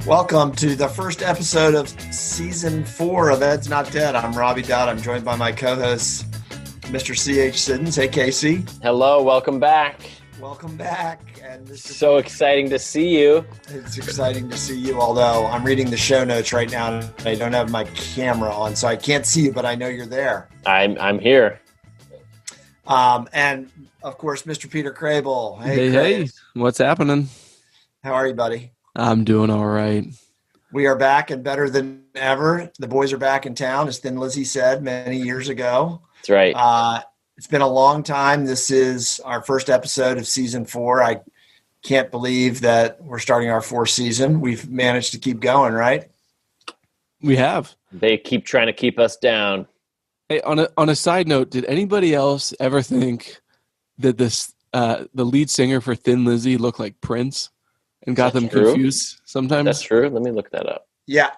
Welcome to the first episode of Season 4 of Ed's Not Dead. I'm Robby Dodd. I'm joined by my co-host, Mr. C.H. Siddons. Hey, Casey. Hello, welcome back. Welcome back. And Mr. So exciting to see you. It's exciting to see you, although I'm reading the show notes right now and I don't have my camera on, so I can't see you, but I know you're there. I'm here. And, of course, Mr. Peter Crable. Hey, what's happening? How are you, buddy? I'm doing all right. We are back and better than ever. The boys are back in town, as Thin Lizzy said many years ago. That's right. It's been a long time. This is our first episode of Season 4. I can't believe that we're starting our fourth season. We've managed to keep going, right? We have. They keep trying to keep us down. Hey, on a side note, did anybody else ever think that the lead singer for Thin Lizzy looked like Prince and got them confused sometimes? That's true. Let me look that up. Yeah,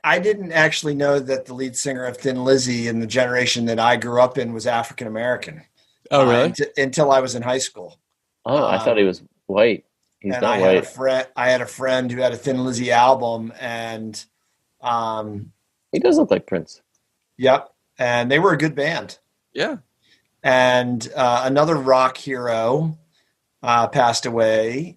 I didn't actually know that the lead singer of Thin Lizzy in the generation that I grew up in was African American. Oh, really? Until I was in high school. Oh, I thought he was white. He's and not I white. had a friend who had a Thin Lizzy album, and he does look like Prince. Yep, and they were a good band. Yeah. And another rock hero passed away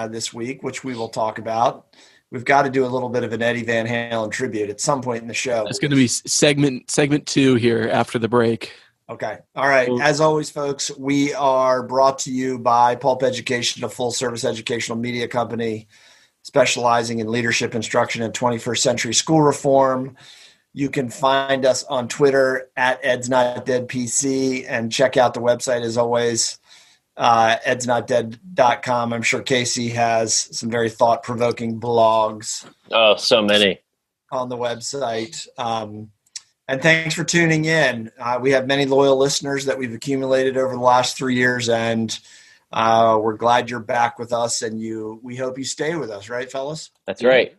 this week, which we will talk about. We've got to do a little bit of an Eddie Van Halen tribute at some point in the show. It's going to be segment 2 here after the break. Okay. All right. As always, folks, we are brought to you by Pulp Education, a full-service educational media company specializing in leadership instruction and 21st century school reform. You can find us on Twitter at Ed's Not Dead PC and check out the website, as always, edsnotdead.com. I'm sure Casey has some very thought-provoking blogs. Oh, so many. On the website. And thanks for tuning in. We have many loyal listeners that we've accumulated over the last 3 years, and we're glad you're back with us, and we hope you stay with us, right, fellas? That's right.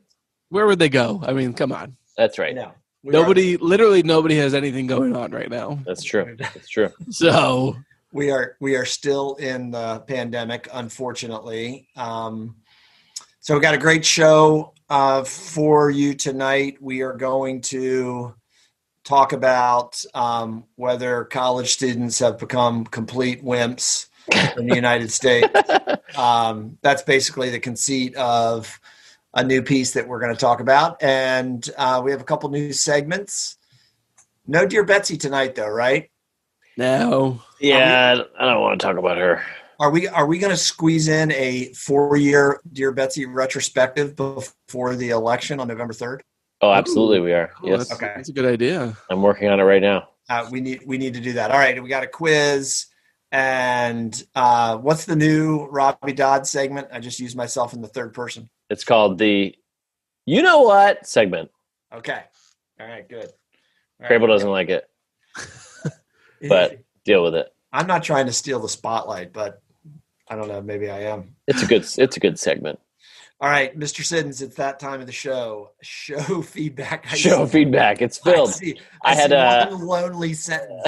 Where would they go? I mean, come on. That's right. No. Literally nobody has anything going on right now. That's true. That's true. So we are still in the pandemic, unfortunately. So we got a great show for you tonight. We are going to talk about whether college students have become complete wimps in the United States. That's basically the conceit of a new piece that we're going to talk about. And we have a couple new segments. No Dear Betsy tonight, though, right? no. Yeah, I don't want to talk about her. Are we going to squeeze in a 4-year Dear Betsy retrospective before the election on November 3rd? Oh, absolutely we are. Oh, Yes. That's a good idea. I'm working on it right now. We need to do that. All right, we got a quiz. And what's the new Robby Dodd segment? I just used myself in the third person. It's called the You Know What segment. Okay. All right, good. All Crable right. doesn't like it, but deal with it. I'm not trying to steal the spotlight, but I don't know. Maybe I am. It's a good segment. All right, Mr. Siddons, it's that time of the show. Show feedback. Show feedback. It's filled. I had one lonely sentence.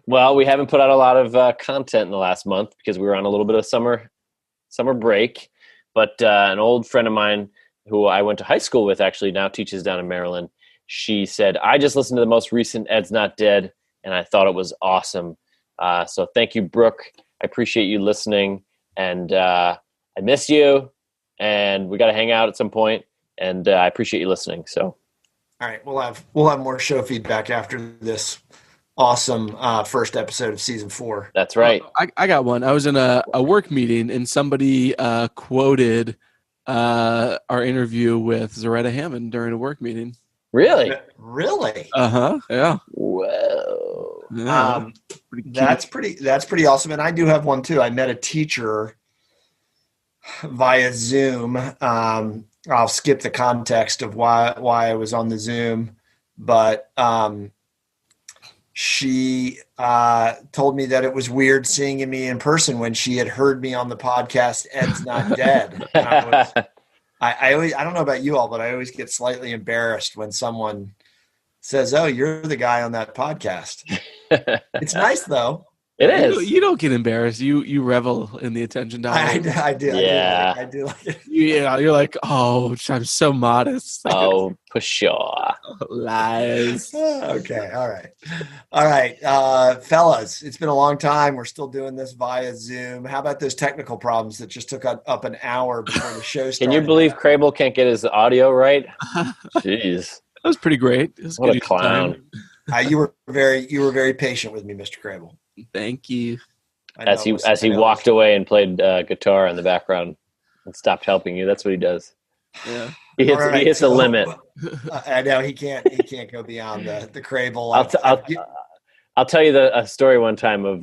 Well, we haven't put out a lot of content in the last month because we were on a little bit of summer break. But an old friend of mine who I went to high school with actually now teaches down in Maryland. She said, I just listened to the most recent Ed's Not Dead, and I thought it was awesome. So thank you, Brooke. I appreciate you listening. And I miss you. And we got to hang out at some point. And I appreciate you listening. So, all right, we'll have more show feedback after this awesome first episode of season 4. That's right. I got one. I was in a work meeting and somebody quoted our interview with Zaretta Hammond during a work meeting. Really? Really? Uh-huh. Yeah. Whoa. Yeah. That's pretty awesome. And I do have one too. I met a teacher via Zoom. I'll skip the context of why I was on the Zoom, but she told me that it was weird seeing me in person when she had heard me on the podcast Ed's Not Dead. I don't know about you all, but I always get slightly embarrassed when someone says, "Oh, you're the guy on that podcast." It's nice though. It You, is. you don't get embarrassed. You revel in the attention, I, Donald. I do. Yeah. I do like it. You're like, oh, I'm so modest. Oh, for sure. Lies. Okay. All right. All right. Fellas, it's been a long time. We're still doing this via Zoom. How about those technical problems that just took up an hour before the show started? Can you believe Crable can't get his audio right? Jeez. That was pretty great. It was What good a use of time. clown. You were very patient with me, Mr. Crable. Thank you. As he walked away and played guitar in the background and stopped helping you. That's what he does. Yeah. He hits the limit. I know he can't go beyond the Crable. I'll tell you a story one time of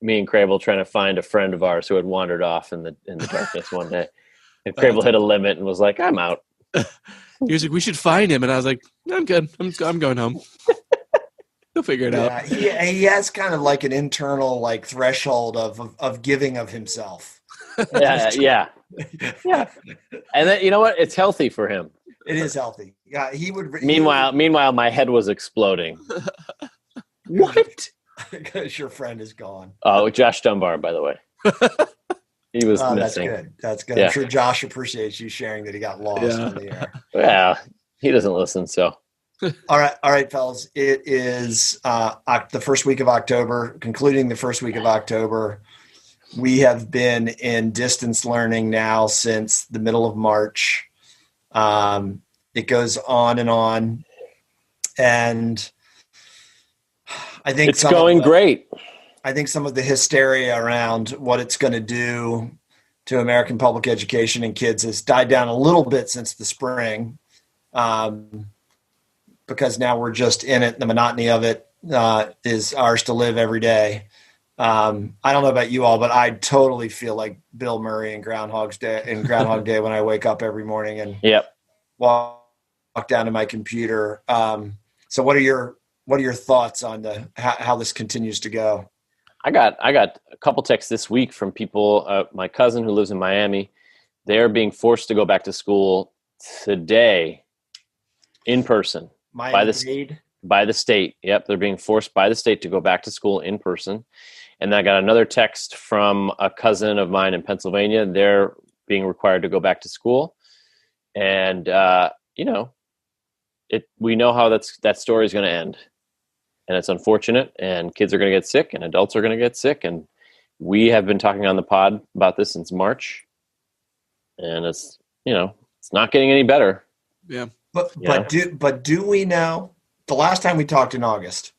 me and Crable trying to find a friend of ours who had wandered off in the darkness one day. And Crable hit a limit and was like, "I'm out." He was like, "We should find him," and I was like, "I'm good. I'm going home. He'll figure it out." He has kind of like an internal like threshold of giving of himself. Yeah. And then, you know what? It's healthy for him. It is healthy. Yeah, he would. Meanwhile, my head was exploding. What? Because your friend is gone. Oh, Josh Dunbar, by the way. He was missing. That's good. Yeah. I'm sure Josh appreciates you sharing that he got lost on the air. Well, he doesn't listen, so. All right, fellas. It is the first week of October, concluding the first week of October. We have been in distance learning now since the middle of March. It goes on, and I think it's going great. I think some of the hysteria around what it's going to do to American public education and kids has died down a little bit since the spring, because now we're just in it. The monotony of it is ours to live every day. I don't know about you all, but I totally feel like Bill Murray in Groundhog Day when I wake up every morning and walk down to my computer. So what are your thoughts on how this continues to go? I got a couple texts this week from people. My cousin who lives in Miami, they're being forced to go back to school today in person by the state. Yep, they're being forced by the state to go back to school in person. And then I got another text from a cousin of mine in Pennsylvania. They're being required to go back to school. And, we know how that story is going to end. And it's unfortunate. And kids are going to get sick and adults are going to get sick. And we have been talking on the pod about this since March. And it's not getting any better. Yeah. But do we know? The last time we talked in August,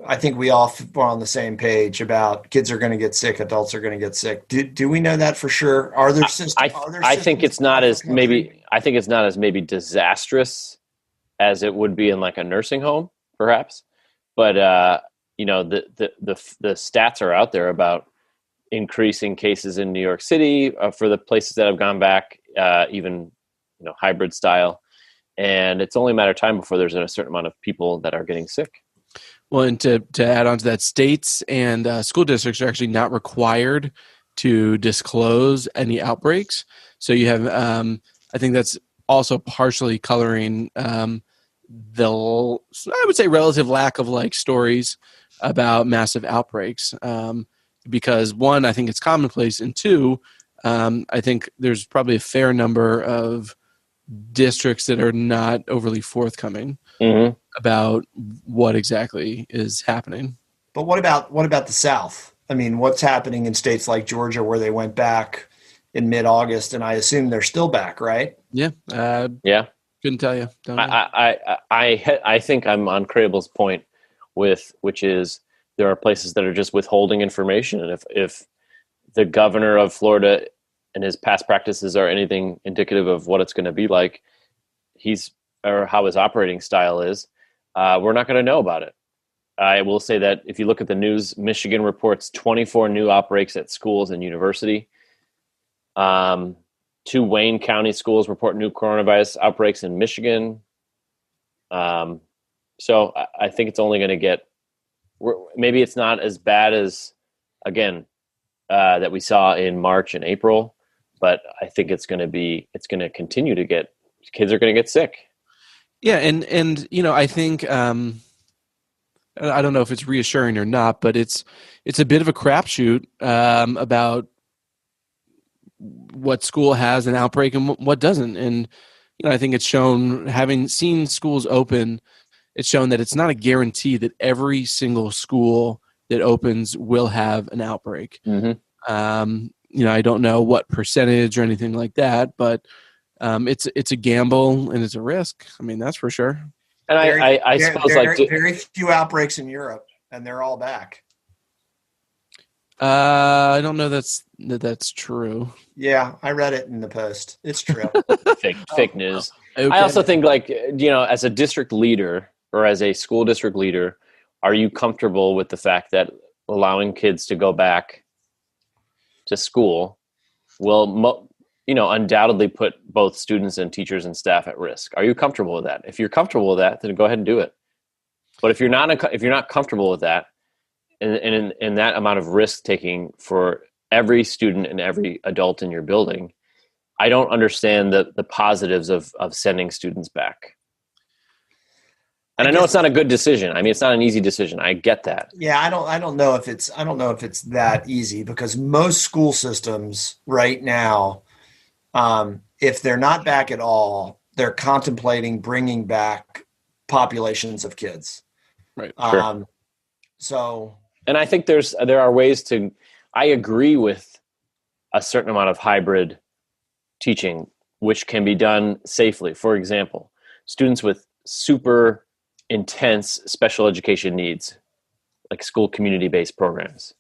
I think we all were on the same page about kids are going to get sick, adults are going to get sick. Do we know that for sure? Are there systems? I think it's not as maybe disastrous as it would be in like a nursing home, perhaps. But the stats are out there about increasing cases in New York City for the places that have gone back, even hybrid style, and it's only a matter of time before there's a certain amount of people that are getting sick. Well, and to add on to that, states and school districts are actually not required to disclose any outbreaks. So you have, I think that's also partially coloring I would say, relative lack of like stories about massive outbreaks. Because one, I think it's commonplace, and two, I think there's probably a fair number of districts that are not overly forthcoming about what exactly is happening. But what about the South? I mean, what's happening in states like Georgia where they went back in mid-August, and I assume they're still back, right? Yeah. Couldn't tell you. Don't know. I think I'm on Crable's point which is there are places that are just withholding information, and if the governor of Florida and his past practices are anything indicative of what it's going to be like, or how his operating style is, we're not going to know about it. I will say that if you look at the news, Michigan reports 24 new outbreaks at schools and university. 2 Wayne County schools report new coronavirus outbreaks in Michigan. So I think it's only going to get, maybe it's not as bad as, again, that we saw in March and April, but I think it's going to continue to kids are going to get sick. Yeah. And I think, I don't know if it's reassuring or not, but it's a bit of a crapshoot about what school has an outbreak and what doesn't. And I think it's shown, having seen schools open, it's shown that it's not a guarantee that every single school that opens will have an outbreak. Mm-hmm. I don't know what percentage or anything like that, but it's a gamble and it's a risk. I mean, that's for sure. And I suppose very few outbreaks in Europe, and they're all back. I don't know that's true. Yeah, I read it in the Post. It's true. fake news. Okay. I also think, as a district leader or as a school district leader, are you comfortable with the fact that allowing kids to go back to school will, undoubtedly put both students and teachers and staff at risk? Are you comfortable with that? If you're comfortable with that, then go ahead and do it. But if you're not comfortable with that, and in that amount of risk taking for every student and every adult in your building, I don't understand the positives of sending students back. And I know it's not a good decision. I mean, it's not an easy decision. I get that. Yeah, I don't know if it's that easy, because most school systems right now, if they're not back at all, they're contemplating bringing back populations of kids. Right. Sure. And I think there are ways to. I agree with a certain amount of hybrid teaching, which can be done safely. For example, students with super intense special education needs, like school community-based programs.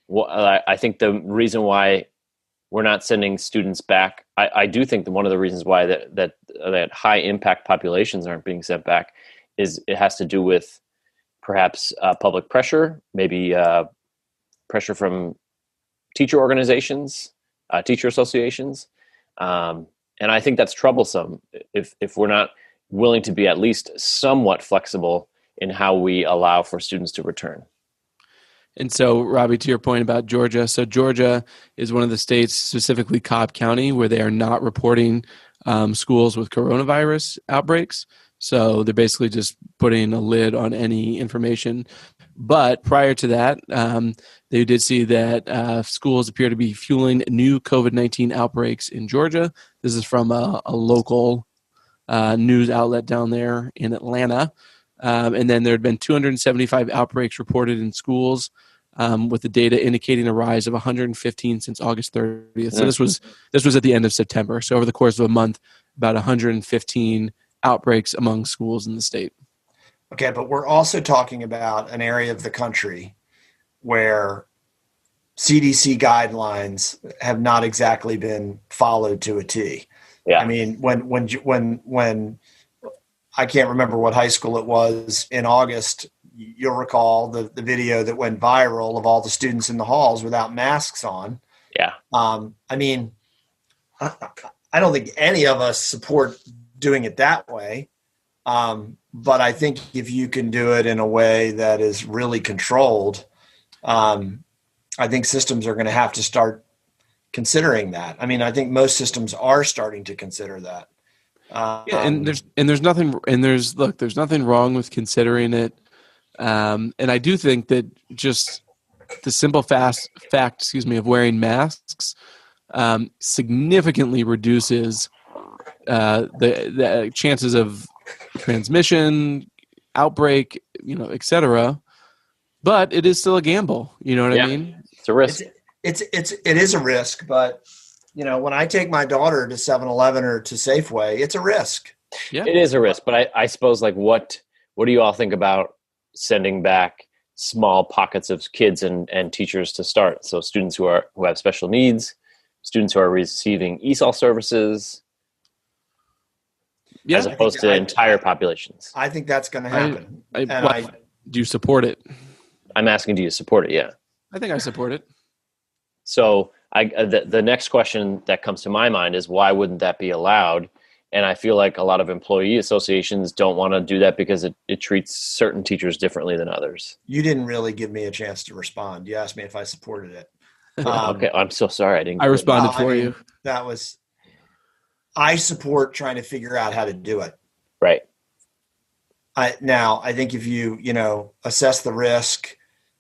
Well, I think the reason why we're not sending students back, I do think that one of the reasons why that high impact populations aren't being sent back is it has to do with perhaps public pressure, maybe pressure from teacher organizations, teacher associations. And I think that's troublesome if we're not willing to be at least somewhat flexible in how we allow for students to return. And so, Robby, to your point about Georgia, so Georgia is one of the states, specifically Cobb County, where they are not reporting schools with coronavirus outbreaks. So they're basically just putting a lid on any information. But prior to that, they did see that schools appear to be fueling new COVID-19 outbreaks in Georgia. This is from a local news outlet down there in Atlanta. And then there had been 275 outbreaks reported in schools, with the data indicating a rise of 115 since August 30th. So this was at the end of September. So over the course of a month, about 115 outbreaks among schools in the state. Okay, but we're also talking about an area of the country where CDC guidelines have not exactly been followed to a T. Yeah. I mean, when I can't remember what high school it was in August, you'll recall the video that went viral of all the students in the halls without masks on. Yeah. I mean, I don't think any of us support doing it that way. But I think if you can do it in a way that is really controlled, I think systems are going to have to start considering that. I mean, I think most systems are starting to consider that. There's nothing wrong with considering it. And I do think that just the simple fact, of wearing masks significantly reduces the chances of transmission, outbreak, et cetera. But it is still a gamble. You know what I mean? It's a risk. It is a risk, but when I take my daughter to 7-Eleven or to Safeway, it's a risk. Yeah, it is a risk. But I suppose, what do you all think about sending back small pockets of kids and teachers to start? So students who have special needs, students who are receiving ESOL services, as opposed to entire populations. I think that's going to happen. Do you support it? I'm asking, do you support it? Yeah. I think I support it. So the next question that comes to my mind is, why wouldn't that be allowed? And I feel like a lot of employee associations don't want to do that because it treats certain teachers differently than others. You didn't really give me a chance to respond. You asked me if I supported it. Okay, I'm so sorry. I responded for you. I support trying to figure out how to do it. Right. I think if you assess the risk,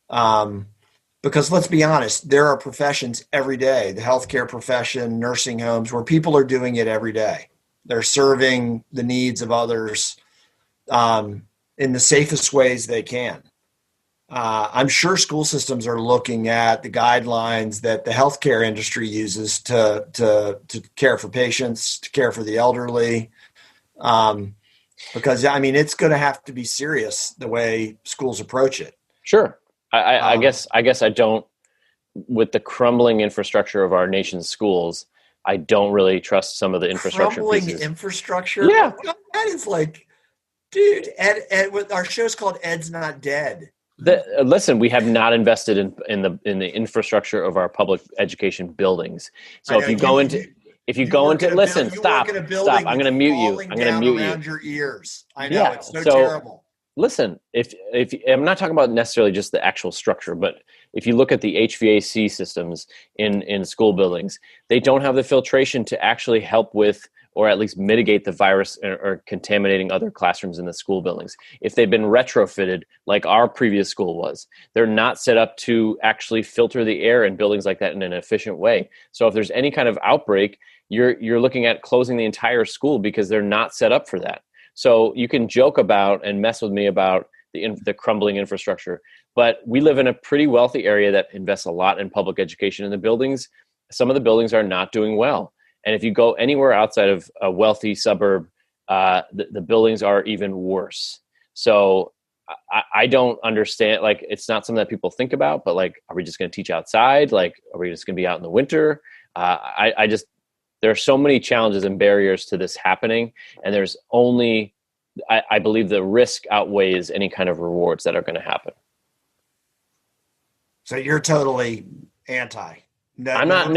because let's be honest, there are professions every day, the healthcare profession, nursing homes, where people are doing it every day. They're serving the needs of others in the safest ways they can. I'm sure school systems are looking at the guidelines that the healthcare industry uses to care for patients, to care for the elderly, because it's going to have to be serious the way schools approach it. Sure. I guess I don't, with the crumbling infrastructure of our nation's schools, I don't really trust some of the infrastructure pieces. Infrastructure? Yeah. That is like, dude, Ed, our show's called Ed's Not Dead. Listen, we have not invested in the infrastructure of our public education buildings. So if you go into listen, stop. I'm going to mute you. I'm going to mute you. Around your ears. I know, it's so terrible. Listen, if I'm not talking about necessarily just the actual structure, but if you look at the HVAC systems in school buildings, they don't have the filtration to actually help with, or at least mitigate, the virus or contaminating other classrooms in the school buildings. If they've been retrofitted like our previous school was, they're not set up to actually filter the air in buildings like that in an efficient way. So if there's any kind of outbreak, you're looking at closing the entire school because they're not set up for that. So you can joke about and mess with me about the crumbling infrastructure, but we live in a pretty wealthy area that invests a lot in public education, and the buildings, some of the buildings are not doing well. And if you go anywhere outside of a wealthy suburb, the buildings are even worse. So I don't understand, like, it's not something that people think about, but like, are we just going to teach outside? Like, are we just going to be out in the winter? There are so many challenges and barriers to this happening. And there's only, I believe the risk outweighs any kind of rewards that are going to happen. So you're totally anti. I'm not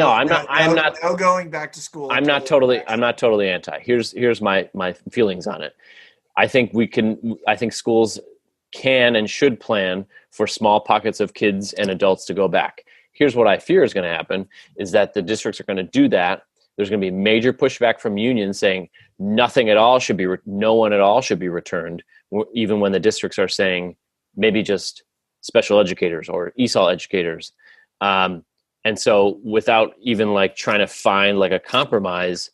going back to school. I'm not totally anti. Here's my feelings on it. I think schools can and should plan for small pockets of kids and adults to go back. Here's what I fear is going to happen is that the districts are going to do that. There's going to be major pushback from unions saying no one at all should be returned, even when the districts are saying maybe just special educators or ESOL educators. And so without even like trying to find like a compromise,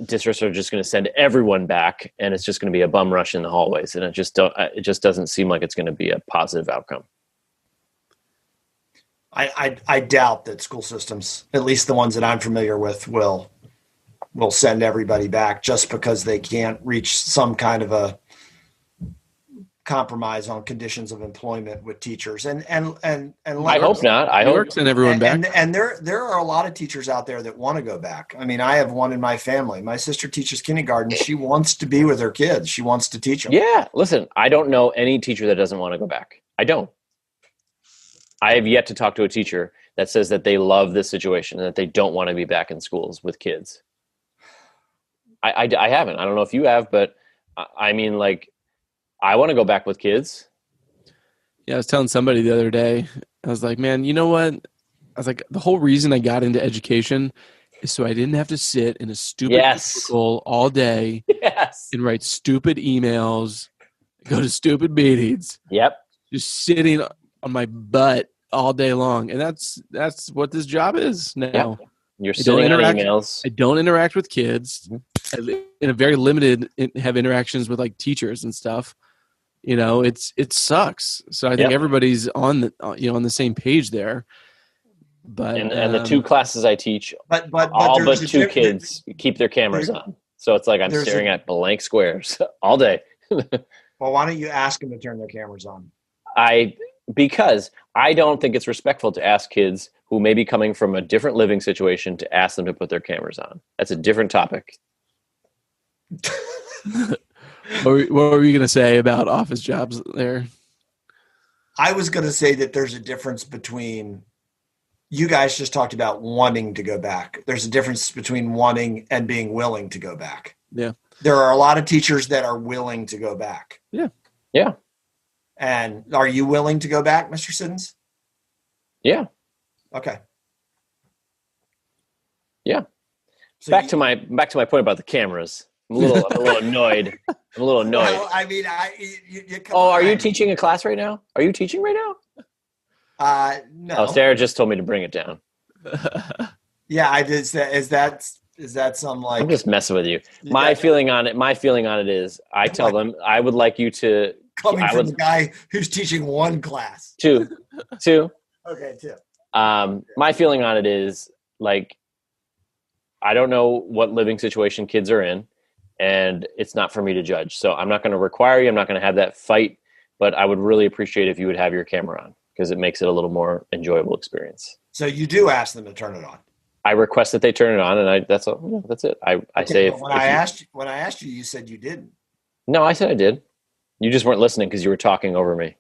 districts are just going to send everyone back, and it's just going to be a bum rush in the hallways. And it just doesn't seem like it's going to be a positive outcome. I doubt that school systems, at least the ones that I'm familiar with, will send everybody back just because they can't reach some kind of a compromise on conditions of employment with teachers. And I hope not. I hope send everyone back. And there are a lot of teachers out there that want to go back. I mean, I have one in my family. My sister teaches kindergarten. She wants to be with her kids. She wants to teach them. Yeah. Listen, I don't know any teacher that doesn't want to go back. I don't. I have yet to talk to a teacher that says that they love this situation and that they don't want to be back in schools with kids. I haven't. I don't know if you have, but I mean, like, I want to go back with kids. Yeah, I was telling somebody the other day, I was like, man, you know what? I was like, the whole reason I got into education is so I didn't have to sit in a stupid cubicle all day and write stupid emails, go to stupid meetings. Yep. Just sitting on my butt all day long. And that's what this job is now. Yep. You're sitting on emails. I don't interact with kids. In a very limited, have interactions with like teachers and stuff. You know, it sucks. So I think everybody's on the same page there. But and the two classes I teach, but two kids keep their cameras on. So it's like I'm staring at blank squares all day. Well, why don't you ask them to turn their cameras on? Because I don't think it's respectful to ask kids who may be coming from a different living situation to ask them to put their cameras on. That's a different topic. What were you going to say about office jobs there? I was going to say that there's a difference between, you guys just talked about wanting to go back. There's a difference between wanting and being willing to go back. Yeah. There are a lot of teachers that are willing to go back. Yeah. Yeah. And are you willing to go back, Mr. Siddons? Yeah. Okay. Yeah. So back to my point about the cameras. I'm a little annoyed. Well, I mean, you come Oh, are you on. teaching a class right now? Are you teaching right now? No. Oh, Sarah just told me to bring it down. Yeah, I did. Is that some like? I'm just messing with you. My feeling on it is, I tell them I would like you to. Coming from the guy who's teaching one class. Two. Okay, two. My feeling on it is like, I don't know what living situation kids are in, and it's not for me to judge. So I'm not going to require you. I'm not going to have that fight, but I would really appreciate if you would have your camera on, because it makes it a little more enjoyable experience. So you do ask them to turn it on. I request that they turn it on, and that's it. I say when I asked you, you said you didn't. No, I said I did. You just weren't listening because you were talking over me.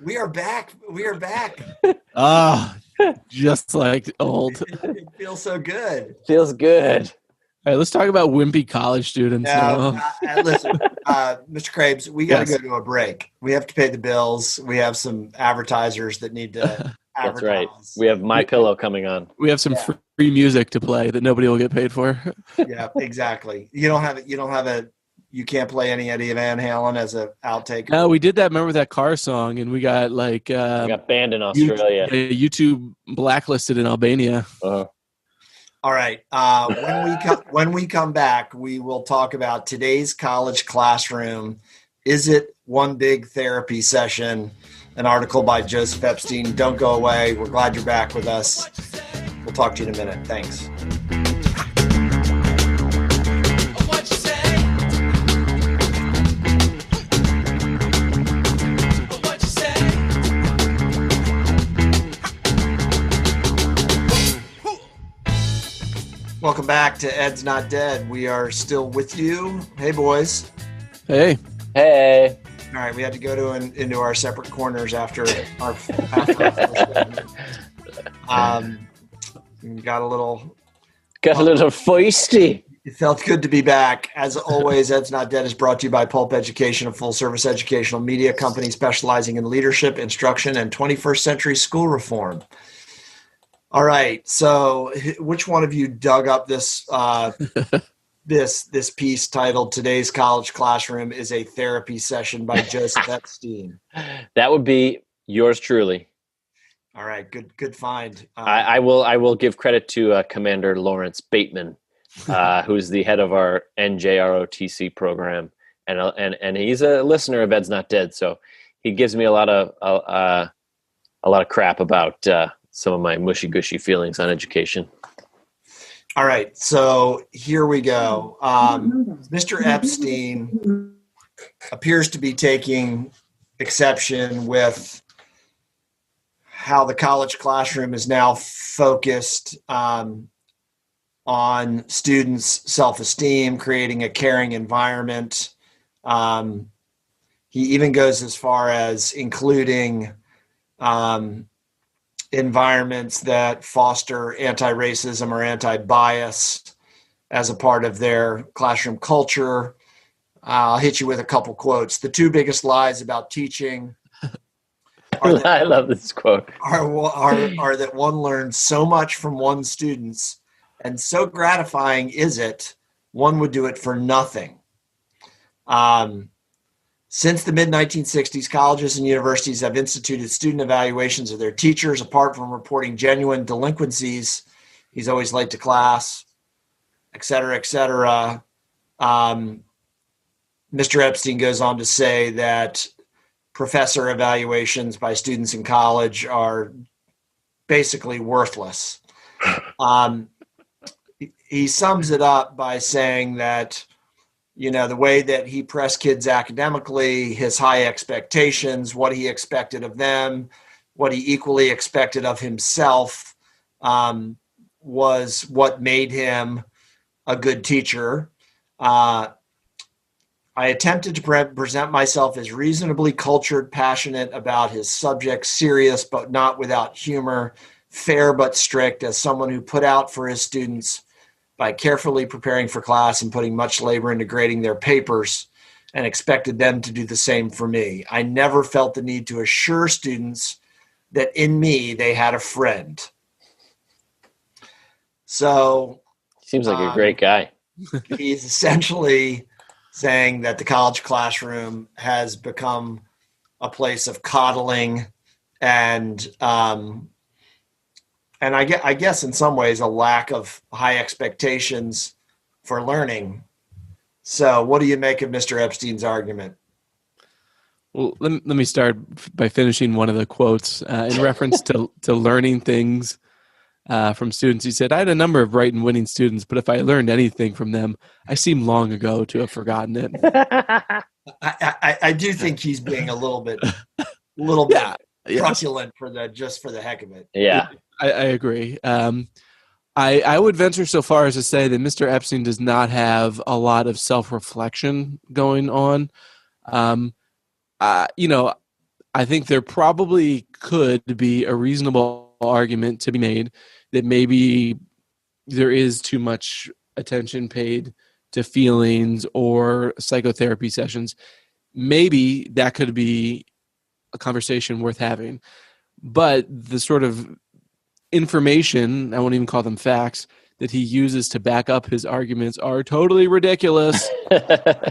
We are back. Just like old. It feels so good. Feels good. All right, let's talk about wimpy college students now. Listen, Mr. Krabs, we got to go to a break. We have to pay the bills. We have some advertisers that need to advertise. That's right. We have My Pillow coming on. We have some free music to play that nobody will get paid for. Yeah, exactly. You can't play any Eddie Van Halen as an outtake. No, we did that. Remember that car song, and we got we got banned in Australia. YouTube blacklisted in Albania. Uh-huh. All right. When we come back, we will talk about today's college classroom. Is it one big therapy session? An article by Joseph Epstein. Don't go away. We're glad you're back with us. We'll talk to you in a minute. Thanks. Welcome back to Ed's Not Dead. We are still with you. Hey, boys. Hey. Hey. All right, we had to go into our separate corners after our first got a little feisty. It felt good to be back. As always, Ed's Not Dead is brought to you by Pulp Education, a full-service educational media company specializing in leadership, instruction, and 21st century school reform. All right, so which one of you dug up this this piece titled "Today's College Classroom is a Therapy Session" by Joseph Epstein? That would be yours truly. All right, good find. I will give credit to Commander Lawrence Bateman, who's the head of our NJROTC program, and he's a listener of Ed's Not Dead, so he gives me a lot of crap about some of my mushy gushy feelings on education. All right, so here we go. Mr. Epstein appears to be taking exception with how the college classroom is now focused on students' self-esteem, creating a caring environment. He even goes as far as including environments that foster anti-racism or anti-bias as a part of their classroom culture. I'll hit you with a couple quotes. The two biggest lies about teaching I love this quote. Are that one learns so much from one's students, and so gratifying is it, one would do it for nothing. Since the mid-1960s, colleges and universities have instituted student evaluations of their teachers. Apart from reporting genuine delinquencies, he's always late to class, et cetera, et cetera. Mr. Epstein goes on to say that professor evaluations by students in college are basically worthless. He sums it up by saying that, the way that he pressed kids academically, his high expectations, what he expected of them, what he equally expected of himself, was what made him a good teacher. I attempted to present myself as reasonably cultured, passionate about his subject, serious but not without humor, fair but strict, as someone who put out for his students by carefully preparing for class and putting much labor into grading their papers, and expected them to do the same for me. I never felt the need to assure students that in me they had a friend. So Seems like a great guy. He's essentially saying that the college classroom has become a place of coddling and I guess in some ways a lack of high expectations for learning. So what do you make of Mr. Epstein's argument? Well, let me start by finishing one of the quotes in reference to learning things from students. He said, "I had a number of bright and winning students, but if I learned anything from them, I seem long ago to have forgotten it." I do think he's being a little bit truculent for the heck of it. Yeah, I agree. I would venture so far as to say that Mr. Epstein does not have a lot of self-reflection going on. I think there probably could be a reasonable argument to be made that maybe there is too much attention paid to feelings or psychotherapy sessions. Maybe that could be a conversation worth having. But the sort of information, I won't even call them facts, that he uses to back up his arguments are totally ridiculous.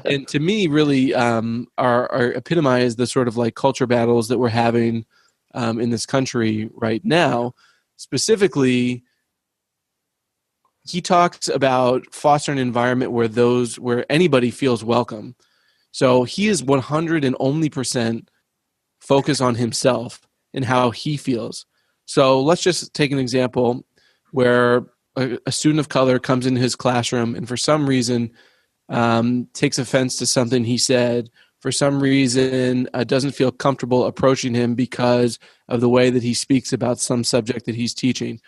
And to me, really are epitomize the sort of like culture battles that we're having in this country right now. Specifically, he talks about fostering an environment where anybody feels welcome. So he is 100 and only % focused on himself and how he feels. So let's just take an example where a student of color comes into his classroom and for some reason takes offense to something he said, for some reason doesn't feel comfortable approaching him because of the way that he speaks about some subject that he's teaching.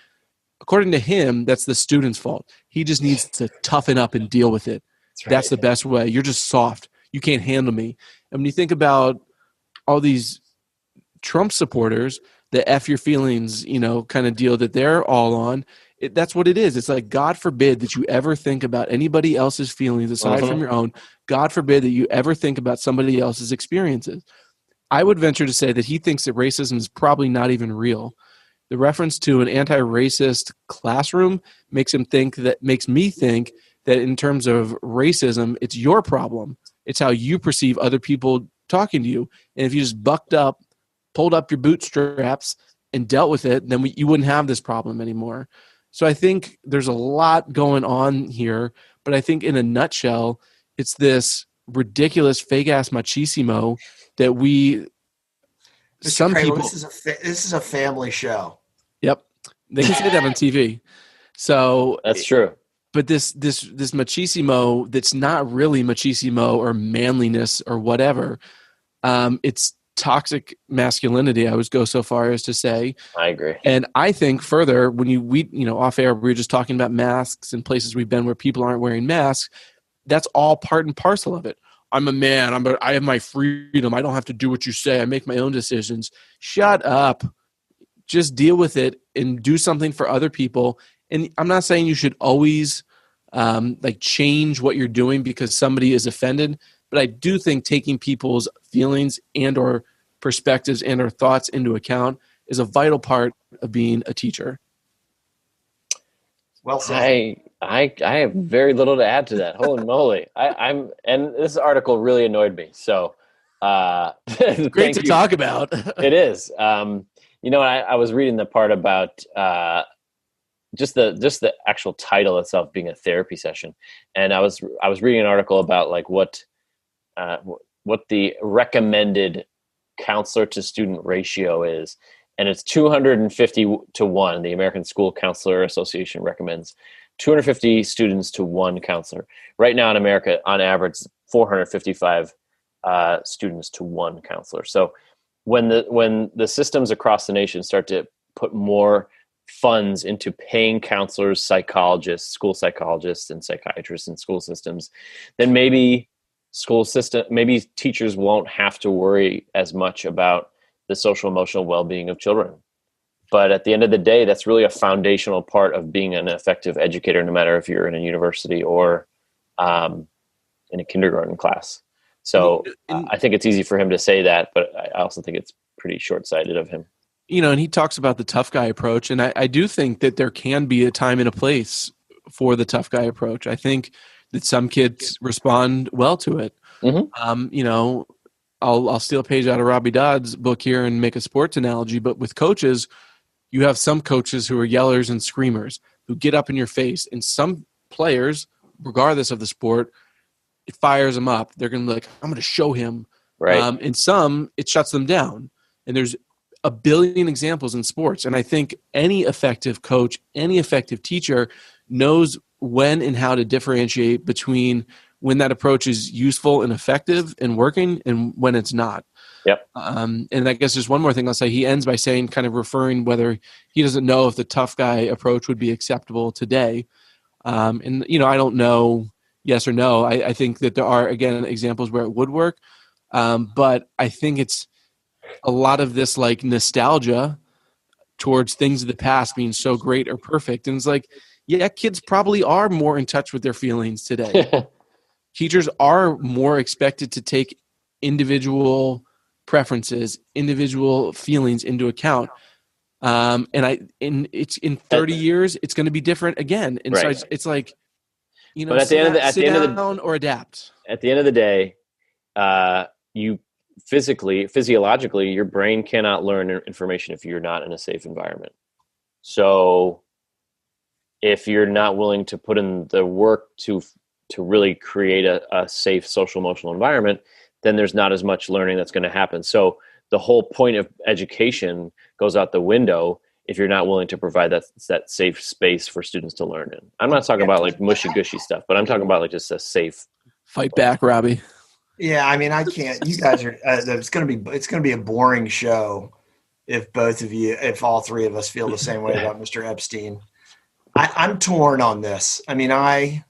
According to him, that's the student's fault. He just needs to toughen up and deal with it. That's the best way. You're just soft. You can't handle me. And when you think about all these Trump supporters, the F your feelings, kind of deal that they're all on, that's what it is. It's like, God forbid that you ever think about anybody else's feelings aside from your own. God forbid that you ever think about somebody else's experiences. I would venture to say that he thinks that racism is probably not even real. The reference to an anti-racist classroom makes me think that in terms of racism, it's your problem. It's how you perceive other people talking to you. And if you just bucked up, pulled up your bootstraps, and dealt with it, then you wouldn't have this problem anymore. So I think there's a lot going on here, but I think in a nutshell, it's this ridiculous fake-ass machismo that Mr. Kramer, this is a family show. Yep. They can say that on TV. So that's true. But this machismo that's not really machismo or manliness or whatever, it's toxic masculinity, I would go so far as to say. I agree. And I think further, when we off air, we were just talking about masks and places we've been where people aren't wearing masks. That's all part and parcel of it. I'm a man. I have my freedom. I don't have to do what you say. I make my own decisions. Shut up. Just deal with it and do something for other people. And I'm not saying you should always change what you're doing because somebody is offended. But I do think taking people's feelings and or perspectives and or thoughts into account is a vital part of being a teacher. Well said. I have very little to add to that. Holy moly. And this article really annoyed me. So great to talk about. It is. I was reading the part about just the actual title itself being a therapy session. And I was reading an article about like what the recommended counselor to student ratio is. And it's 250 to 1. The American School Counselor Association recommends 250 students to 1 counselor. Right now in America, on average, 455 students to 1 counselor. So when the systems across the nation start to put more funds into paying counselors, psychologists, school psychologists, and psychiatrists in school systems, then maybe teachers won't have to worry as much about the social emotional well-being of children. But at the end of the day, that's really a foundational part of being an effective educator, no matter if you're in a university or in a kindergarten class. So I think it's easy for him to say that, but I also think it's pretty short-sighted of him. And he talks about the tough guy approach. And I do think that there can be a time and a place for the tough guy approach. I think that some kids respond well to it. I'll steal a page out of Robbie Dodd's book here and make a sports analogy, but with coaches, you have some coaches who are yellers and screamers who get up in your face, and some players, regardless of the sport, it fires them up. They're going to be like, I'm going to show him. Right. And some, it shuts them down. And there's a billion examples in sports. And I think any effective coach, any effective teacher knows when and how to differentiate between when that approach is useful and effective and working and when it's not. Yep. And I guess there's one more thing I'll say. He ends by saying, kind of referring whether he doesn't know if the tough guy approach would be acceptable today. I don't know yes or no. I think that there are, again, examples where it would work. But I think it's a lot of this like nostalgia towards things of the past being so great or perfect. And it's like, yeah, kids probably are more in touch with their feelings today. Teachers are more expected to take individual preferences, individual feelings into account. It's in 30 years, it's going to be different again. And right. So it's like, but at the end of the or adapt. At the end of the day, you physiologically, your brain cannot learn information if you're not in a safe environment. So if you're not willing to put in the work to really create a safe social emotional environment, then there's not as much learning that's going to happen. So the whole point of education goes out the window if you're not willing to provide that safe space for students to learn in. I'm not talking about like mushy gushy stuff, but I'm talking about like just a safe. Fight back, Robbie. Yeah, I mean, I can't. You guys are. It's going to be a boring show if all three of us feel the same way about Mr. Epstein. I'm torn on this. I mean, I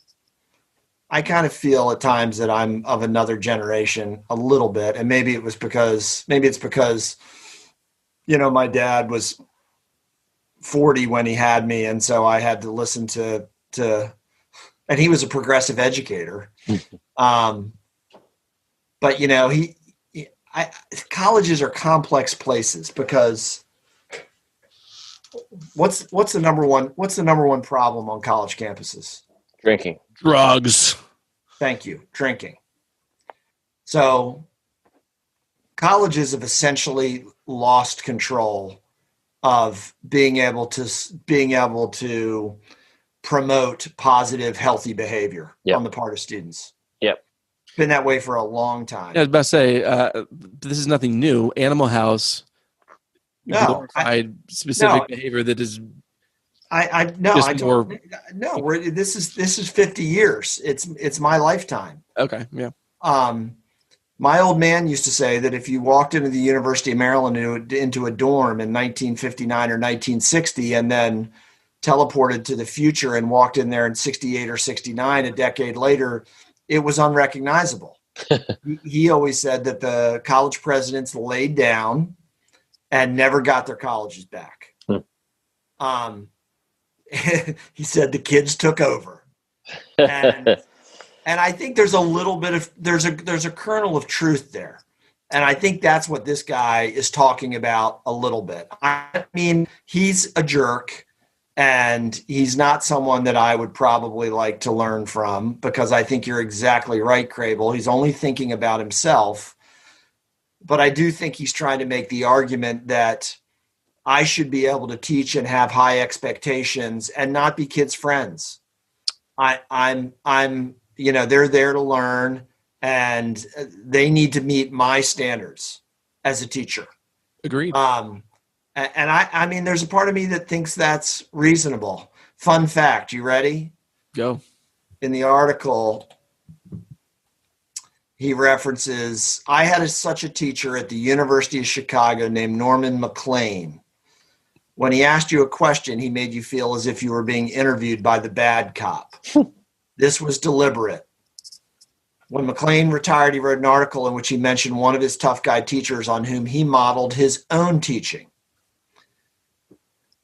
kind of feel at times that I'm of another generation a little bit, and maybe it's because my dad was 40 when he had me, and so I had to listen to and he was a progressive educator. But colleges are complex places because what's the number one problem on college campuses? Drinking. Drugs. Thank you. Drinking. So colleges have essentially lost control of being able to promote positive, healthy behavior on the part of students. Yep. It's been that way for a long time. Yeah, I was about to say, this is nothing new. Animal House glorified specific behavior that is. This is 50 years. It's my lifetime. Okay. Yeah. My old man used to say that if you walked into the University of Maryland into a dorm in 1959 or 1960 and then teleported to the future and walked in there in 68 or 69 a decade later, it was unrecognizable. He always said that the college presidents laid down and never got their colleges back. He said the kids took over. And I think there's a little bit of there's a kernel of truth there. And I think that's what this guy is talking about a little bit. I mean, he's a jerk and he's not someone that I would probably like to learn from because I think you're exactly right, Crable. He's only thinking about himself. But I do think he's trying to make the argument that I should be able to teach and have high expectations and not be kids' friends. They're there to learn and they need to meet my standards as a teacher. Agreed. And I mean, there's a part of me that thinks that's reasonable. Fun fact, you ready? Go. In the article, he references, I had such a teacher at the University of Chicago named Norman McLean. When he asked you a question, he made you feel as if you were being interviewed by the bad cop. This was deliberate. When McLean retired, he wrote an article in which he mentioned one of his tough guy teachers on whom he modeled his own teaching.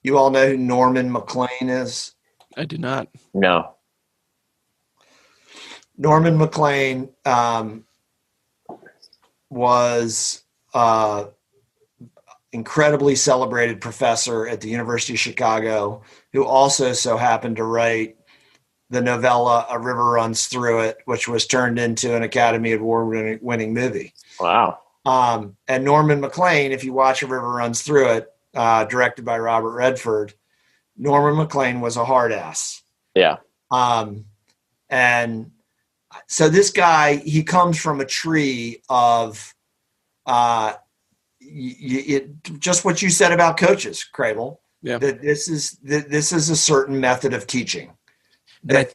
You all know who Norman McLean is? I do not. No. Norman McLean was incredibly celebrated professor at the University of Chicago who also so happened to write the novella A River Runs Through It, which was turned into an Academy Award-winning movie. Wow. And Norman MacLean, if you watch A River Runs Through It, directed by Robert Redford, Norman MacLean was a hard ass. Yeah. And so this guy, he comes from a tree of just what you said about coaches, Crable. Yeah. That this is a certain method of teaching that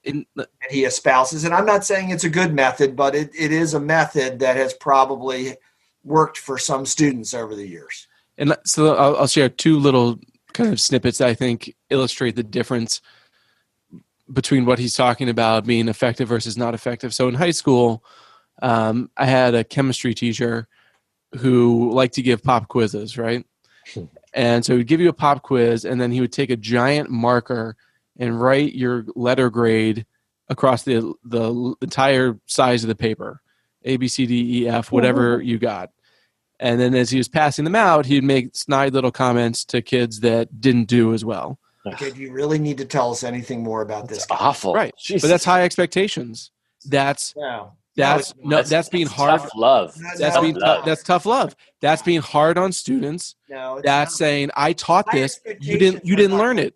he espouses. And I'm not saying it's a good method, but it is a method that has probably worked for some students over the years. And so I'll share two little kind of snippets that I think illustrate the difference between what he's talking about being effective versus not effective. So in high school, I had a chemistry teacher who liked to give pop quizzes, right? And so he'd give you a pop quiz, and then he would take a giant marker and write your letter grade across the entire size of the paper, A, B, C, D, E, F, whatever you got. And then as he was passing them out, he'd make snide little comments to kids that didn't do as well. Okay, do you really need to tell us anything more about this? Awful. Right. Jesus. But that's high expectations. That's being hard. Tough love. That's tough love. That's being hard on students. No, that's saying, I taught this. You didn't learn it.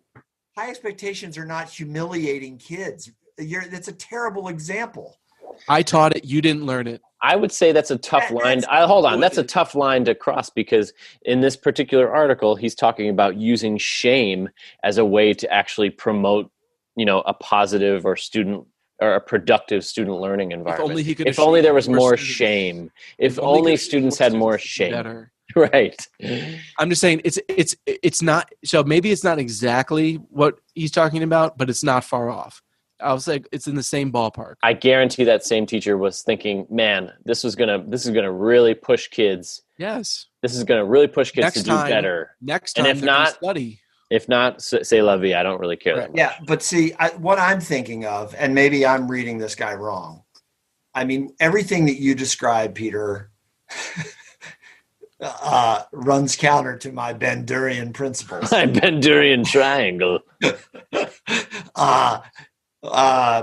High expectations are not humiliating kids. That's a terrible example. I taught it. You didn't learn it. I would say that's a tough line. Hold on. That's a tough line to cross, because in this particular article, he's talking about using shame as a way to actually promote, a positive or a productive student learning environment. If only there was more shame. If only students had more shame. Better. Right. I'm just saying it's not. So maybe it's not exactly what he's talking about, but it's not far off. I was like, it's in the same ballpark. I guarantee that same teacher was thinking, man, this is gonna really push kids. Yes. This is gonna really push kids to do better. Next time, and if not, study. If not, say la vie. I don't really care that much. Yeah, but see, what I'm thinking of, and maybe I'm reading this guy wrong. I mean, everything that you described, Peter, runs counter to my Bandurian principles. My Bandurian triangle.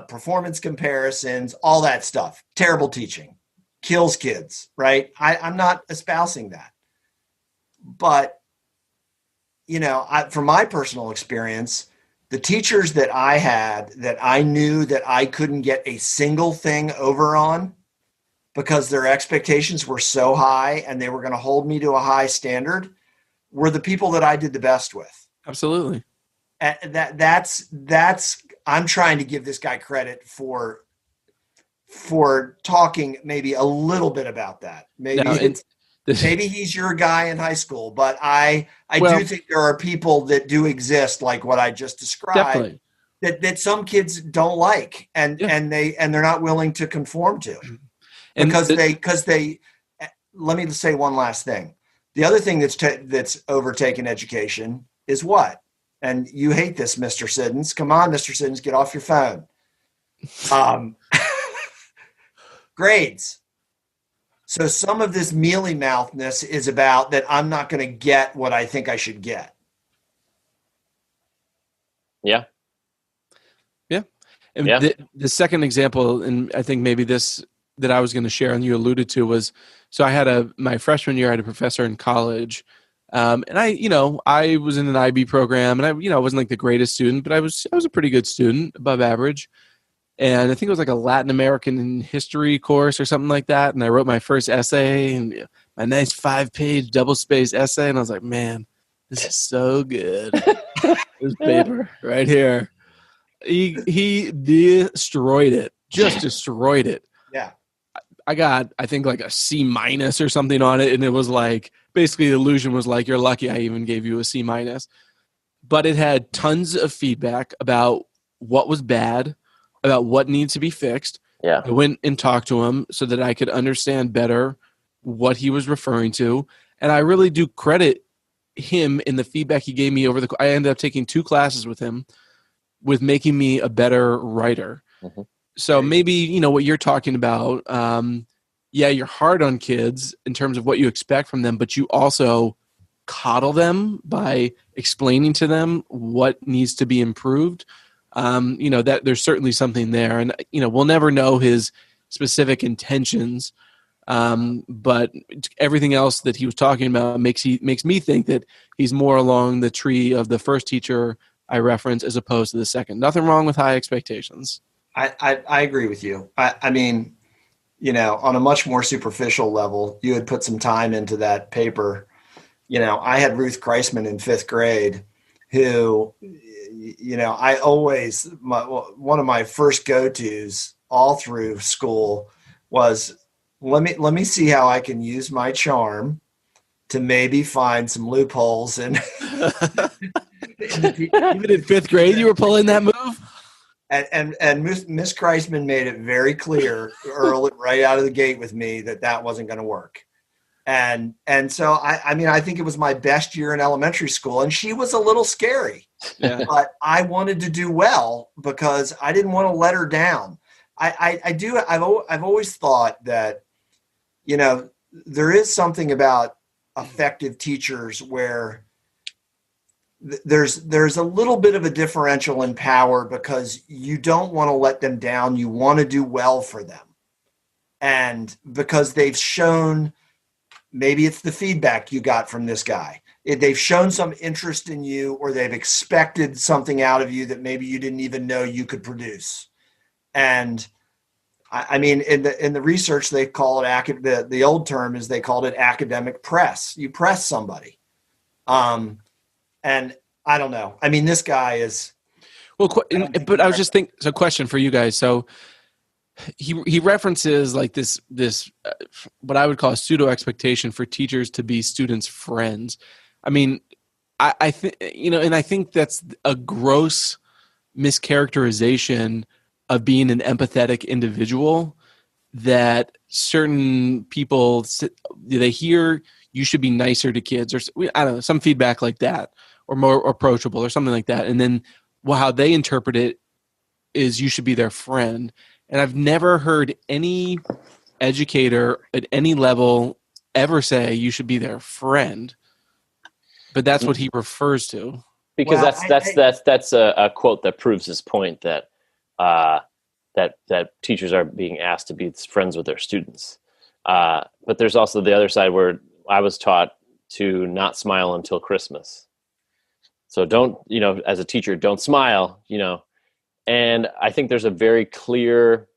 Performance comparisons, all that stuff. Terrible teaching. Kills kids, right? I'm not espousing that. But, from my personal experience, the teachers that I had that I knew that I couldn't get a single thing over on because their expectations were so high and they were going to hold me to a high standard were the people that I did the best with. Absolutely. And that's I'm trying to give this guy credit for talking maybe a little bit about that. Maybe he's your guy in high school, but I do think there are people that do exist, like what I just described, that some kids don't like and they're not willing to conform to because they let me say one last thing. The other thing that's overtaken education is what? And you hate this, Mr. Siddons. Come on, Mr. Siddons, get off your phone. Grades. So some of this mealy-mouthness is about that I'm not going to get what I think I should get. Yeah. Yeah. And the second example, and I think maybe this that I was going to share and you alluded to was, so I had my freshman year, I had a professor in college. And I was in an IB program, and I wasn't like the greatest student, but I was a pretty good student, above average. And I think it was like a Latin American history course or something like that. And I wrote my first essay, and my nice 5-page double-spaced essay. And I was like, man, this is so good. This paper right here. He destroyed it, just destroyed it. Yeah. I got, I think, like a C- or something on it. And it was like, basically the illusion was like, you're lucky I even gave you a C-. But it had tons of feedback about what was bad, about what needs to be fixed. Yeah. I went and talked to him so that I could understand better what he was referring to. And I really do credit him in the feedback he gave me I ended up taking 2 classes with him with making me a better writer. Mm-hmm. So maybe, what you're talking about, you're hard on kids in terms of what you expect from them, but you also coddle them by explaining to them what needs to be improved. that there's certainly something there. And, we'll never know his specific intentions. But everything else that he was talking about makes me think that he's more along the tree of the first teacher I reference as opposed to the second. Nothing wrong with high expectations. I agree with you. I mean, on a much more superficial level, you had put some time into that paper. I had Ruth Kreisman in 5th grade who, I always, one of my first go-tos all through school was, let me see how I can use my charm to maybe find some loopholes in even in 5th grade, you were pulling that move. And Miss Kreisman made it very clear early, right out of the gate with me that wasn't going to work. And so I think it was my best year in elementary school, and she was a little scary, but I wanted to do well because I didn't want to let her down. I've always thought that, there is something about effective teachers where there's a little bit of a differential in power because you don't want to let them down. You want to do well for them. And because they've shown, maybe it's the feedback you got from this guy. They've shown some interest in you, or they've expected something out of you that maybe you didn't even know you could produce. And I mean, in the research, they call it the old term is they called it academic press. You press somebody. And I don't know. I mean, this guy is. Well, but I was just thinking. So, question for you guys. So, he references like this what I would call a pseudo expectation for teachers to be students' friends. I mean, I think and I think that's a gross mischaracterization of being an empathetic individual. That certain people, they hear you should be nicer to kids, or I don't know, some feedback like that, or more approachable, or something like that. And then, how they interpret it is you should be their friend. And I've never heard any educator at any level ever say you should be their friend. But that's what he refers to. Because that's a quote that proves his point that that teachers are being asked to be friends with their students. But there's also the other side where I was taught to not smile until Christmas. So don't, as a teacher, don't smile, And I think there's a very clear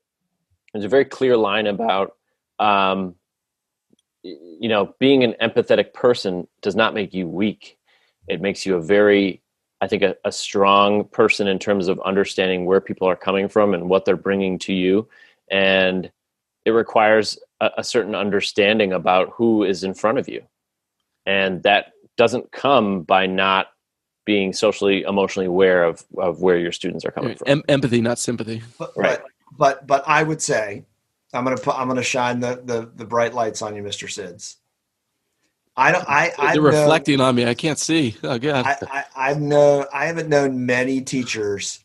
line about, being an empathetic person does not make you weak. It makes you a strong person in terms of understanding where people are coming from and what they're bringing to you. And it requires a certain understanding about who is in front of you. And that doesn't come by not being socially, emotionally aware of where your students are coming from. Empathy, not sympathy. But I would say, I'm gonna shine the bright lights on you, Mr. Sids. They're reflecting on me. I can't see. Oh God. I haven't known many teachers.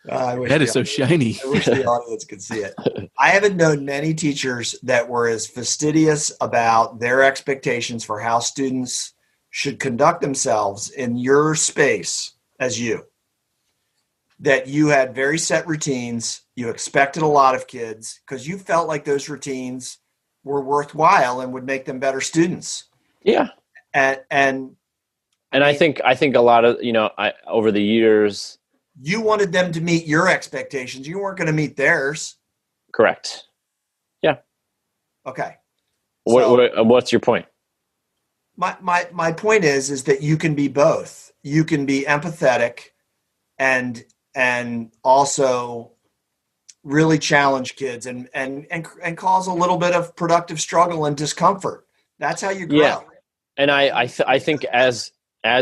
That is so shiny. I wish the audience could see it. I haven't known many teachers that were as fastidious about their expectations for how students should conduct themselves in your space as you. That you had very set routines. You expected a lot of kids because you felt like those routines were worthwhile and would make them better students. Yeah. And I think a lot of, over the years, you wanted them to meet your expectations. You weren't going to meet theirs. Correct. Yeah. Okay. What's your point? My point is that you can be both. You can be empathetic and also really challenge kids and cause a little bit of productive struggle and discomfort. That's how you grow. Yeah. And I think as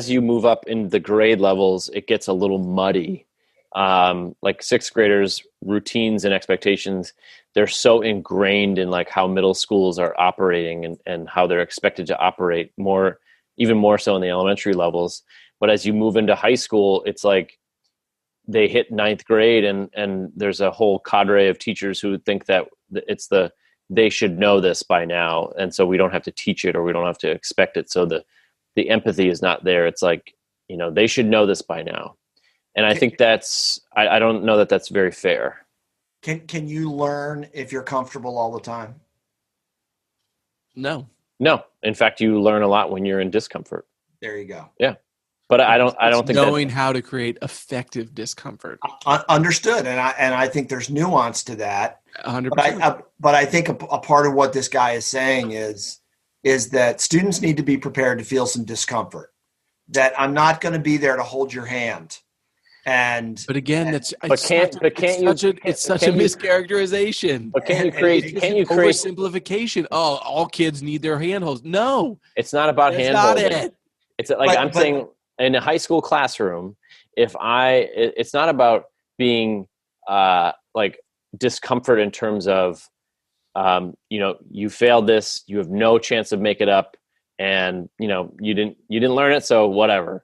you move up in the grade levels, it gets a little muddy. Like 6th graders' routines and expectations, they're so ingrained in like how middle schools are operating and how they're expected to operate even more so in the elementary levels. But as you move into high school, it's like they hit 9th grade and there's a whole cadre of teachers who think that they should know this by now. And so we don't have to teach it or we don't have to expect it. So the empathy is not there. It's like, they should know this by now. And I think I don't know that that's very fair. Can you learn if you're comfortable all the time? No. In fact, you learn a lot when you're in discomfort. There you go. Yeah. But I don't think knowing how to create effective discomfort. Understood. And I think there's nuance to that. 100%. But I think a part of what this guy is saying is that students need to be prepared to feel some discomfort, that I'm not going to be there to hold your hand. But again, it's such a mischaracterization. But can you create oversimplification? Oh, all kids need their handholds. No, it's not about handholding. Not it. It's like I'm saying in a high school classroom, it's not about being like discomfort in terms of you failed this, you have no chance of make it up, and you didn't learn it, so whatever.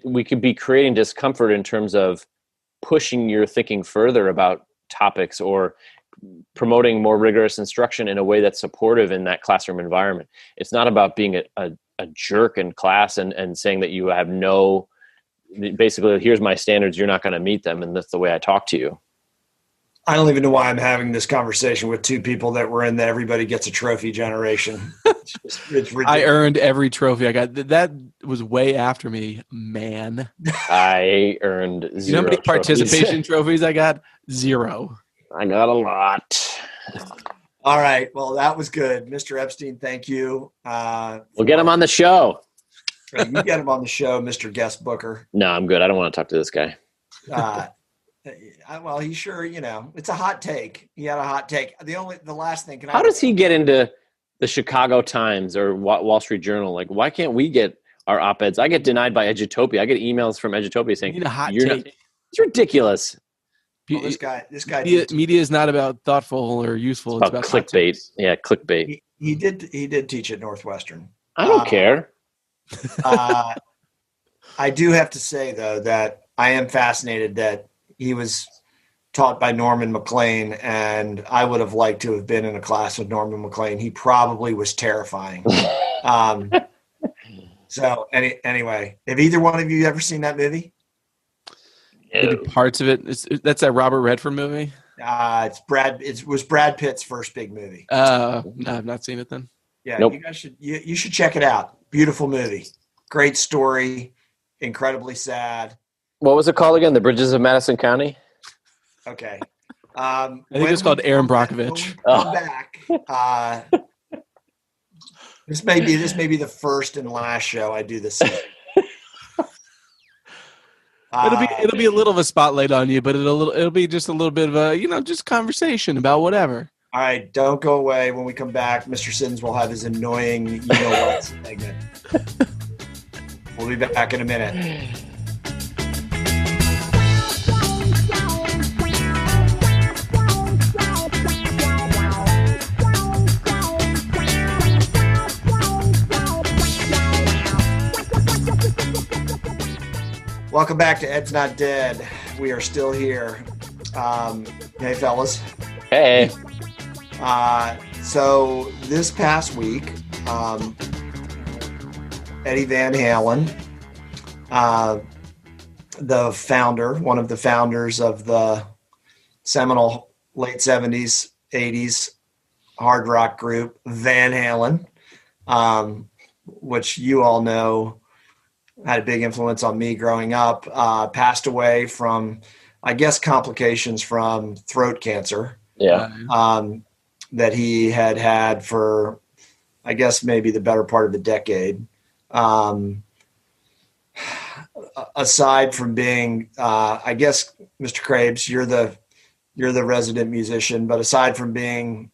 We could be creating discomfort in terms of pushing your thinking further about topics or promoting more rigorous instruction in a way that's supportive in that classroom environment. It's not about being a jerk in class and saying that you have basically, here's my standards, you're not going to meet them, and that's the way I talk to you. I don't even know why I'm having this conversation with two people that were in the everybody gets a trophy generation. It's ridiculous. I earned every trophy I got. That was way after me, man. I earned 0 You know how many participation trophies I got? 0. I got a lot. All right. Well, that was good. Mr. Epstein, thank you. We'll get him on the show. You get him on the show, Mr. Guest Booker. No, I'm good. I don't want to talk to this guy. Well, he's sure, it's a hot take. He had a hot take. The last thing. How does he get into the Chicago Times or Wall Street Journal? Like, why can't we get our op-eds? I get denied by Edutopia. I get emails from Edutopia saying, you need a hot take. It's ridiculous. Well, this guy media is not about thoughtful or useful. It's about clickbait. Yeah, clickbait. He did teach at Northwestern. I don't care. I do have to say, though, that I am fascinated that he was taught by Norman McLean, and I would have liked to have been in a class with Norman McLean. He probably was terrifying. So anyway, have either one of you ever seen that movie? Maybe parts of it. That's that Robert Redford movie. It was Brad Pitt's first big movie. No, I've not seen it then. Yeah, nope. You guys you should check it out. Beautiful movie, great story, incredibly sad. What was it called again? The Bridges of Madison County? Okay. I think it's called Aaron Brockovich. Come back. This may be the first and last show I do this. It'll be a little of a spotlight on you, but it'll be just a little bit of a just conversation about whatever. All right, don't go away. When we come back, Mr. Siddons will have his annoying what segment. We'll be back in a minute. Welcome back to Ed's Not Dead. We are still here. Hey, fellas. Hey. So this past week, Eddie Van Halen, one of the founders of the seminal late 70s, 80s hard rock group Van Halen, which you all know had a big influence on me growing up, passed away from, I guess, complications from throat cancer. Yeah. That he had for, I guess, maybe the better part of a decade. Aside from being, I guess, Mr. Krabs, you're the resident musician, but aside from being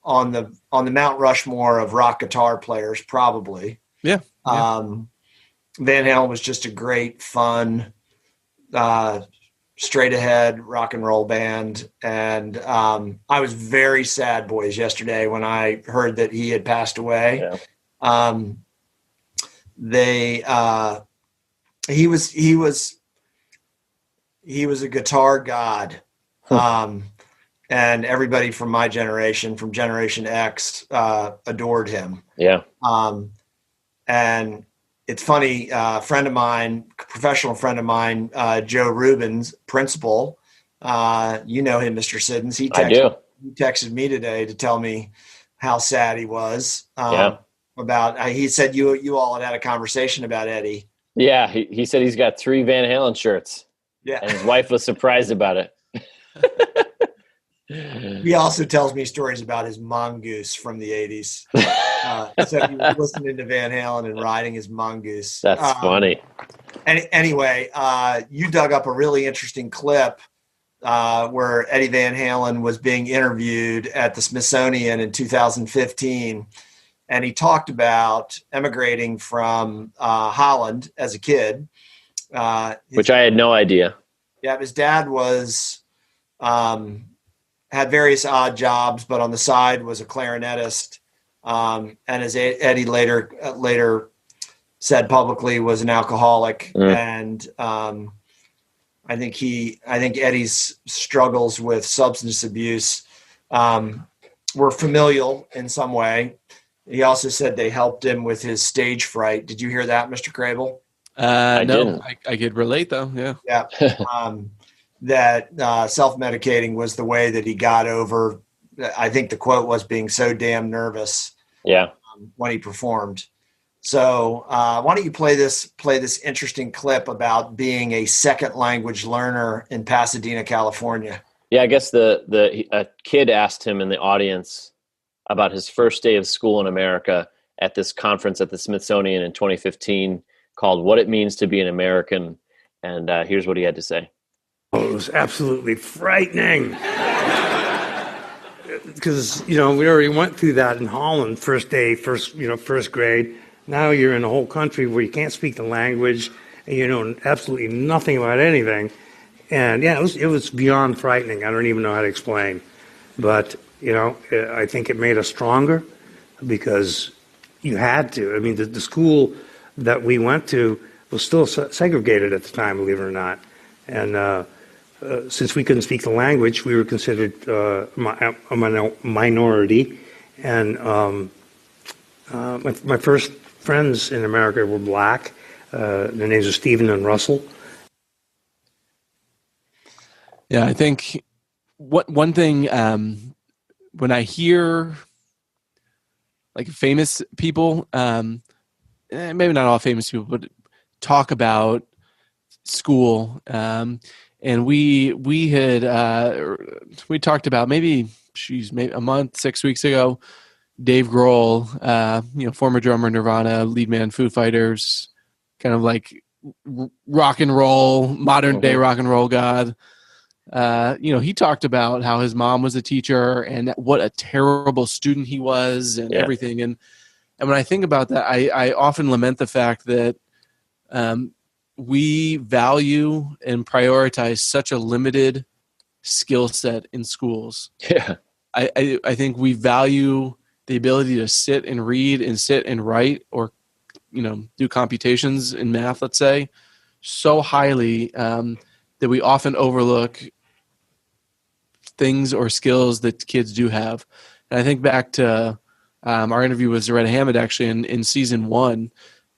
on the Mount Rushmore of rock guitar players, probably. Yeah. Van Halen was just a great, fun, straight ahead rock and roll band. And I was very sad, boys, yesterday when I heard that he had passed away. Yeah. He was a guitar god. And everybody from my generation, from Generation X, adored him. Yeah. And it's funny. Friend of mine, professional friend of mine, Joe Rubens, principal. You know him, Mr. Siddons. I do. He texted me today to tell me how sad he was. Yeah. About he said you all had a conversation about Eddie. Yeah, he said he's got 3 Van Halen shirts. Yeah, and his wife was surprised about it. He also tells me stories about his mongoose from the 80s. So he was listening to Van Halen and riding his mongoose. That's funny. Anyway, you dug up a really interesting clip where Eddie Van Halen was being interviewed at the Smithsonian in 2015. And he talked about emigrating from Holland as a kid. Which I had no idea. Yeah, his dad was had various odd jobs, but on the side was a clarinetist. And as Eddie later said publicly, was an alcoholic. And I think Eddie's struggles with substance abuse were familial in some way. He also said they helped him with his stage fright. Did you hear that, Mr. Crable? I No, didn't. I could relate though. Yeah. Yeah. That self-medicating was the way that he got over. I think the quote was being so damn nervous. Yeah. When he performed. So why don't you play this interesting clip about being a second language learner in Pasadena, California? Yeah, I guess a kid asked him in the audience about his first day of school in America at this conference at the Smithsonian in 2015 called "What It Means to Be an American," and here's what he had to say. Oh, it was absolutely frightening. Because, we already went through that in Holland, first day, first grade. Now you're in a whole country where you can't speak the language and you know absolutely nothing about anything. And yeah, it was beyond frightening. I don't even know how to explain. But, I think it made us stronger because you had to. I mean, the school that we went to was still segregated at the time, believe it or not. And since we couldn't speak the language, we were considered a minority. And my first friends in America were black. Their names are Stephen and Russell. Yeah, I think one thing when I hear like famous people, maybe not all famous people, but talk about school, and we talked about maybe a month, 6 weeks ago, Dave Grohl, former drummer Nirvana, lead man Foo Fighters, kind of like rock and roll, modern day rock and roll god. He talked about how his mom was a teacher and what a terrible student he was and everything. And when I think about that, I often lament the fact that we value and prioritize such a limited skill set in schools. Yeah. I think we value the ability to sit and read and sit and write or, do computations in math, let's say, so highly that we often overlook things or skills that kids do have. And I think back to our interview with Zaretta Hammond actually in season 1,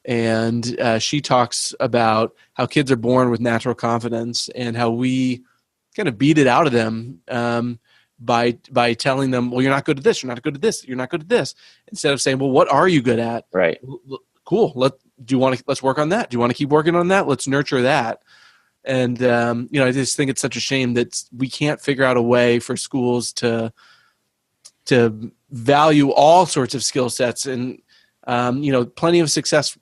and she talks about how kids are born with natural confidence and how we kind of beat it out of them by telling them, well, you're not good at this, you're not good at this, you're not good at this, instead of saying, well, what are you good at? Right. Cool. Let's work on that. Do you want to keep working on that? Let's nurture that. And I just think it's such a shame that we can't figure out a way for schools to value all sorts of skill sets. And plenty of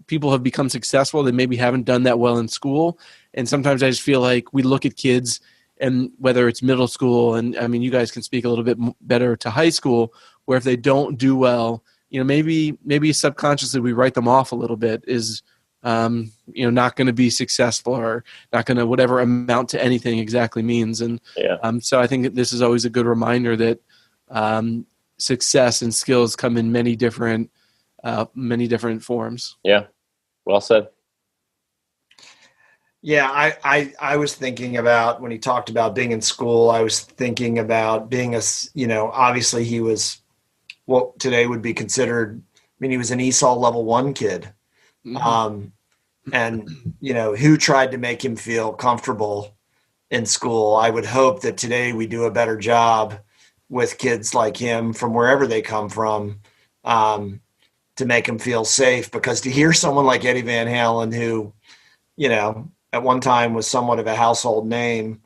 people have become successful that maybe haven't done that well in school. And sometimes I just feel like we look at kids, and whether it's middle school, and I mean, you guys can speak a little bit better to high school, where if they don't do well, maybe subconsciously we write them off a little bit is, not going to be successful or not going to whatever amount to anything exactly means. And so I think this is always a good reminder that success and skills come in many different forms. Yeah. Well said. Yeah, I was thinking about when he talked about being in school, I was thinking about being obviously he was what today would be considered, he was an ESOL level 1 kid. Mm-hmm. and, who tried to make him feel comfortable in school. I would hope that today we do a better job with kids like him from wherever they come from, to make them feel safe, because to hear someone like Eddie Van Halen, who, at one time was somewhat of a household name,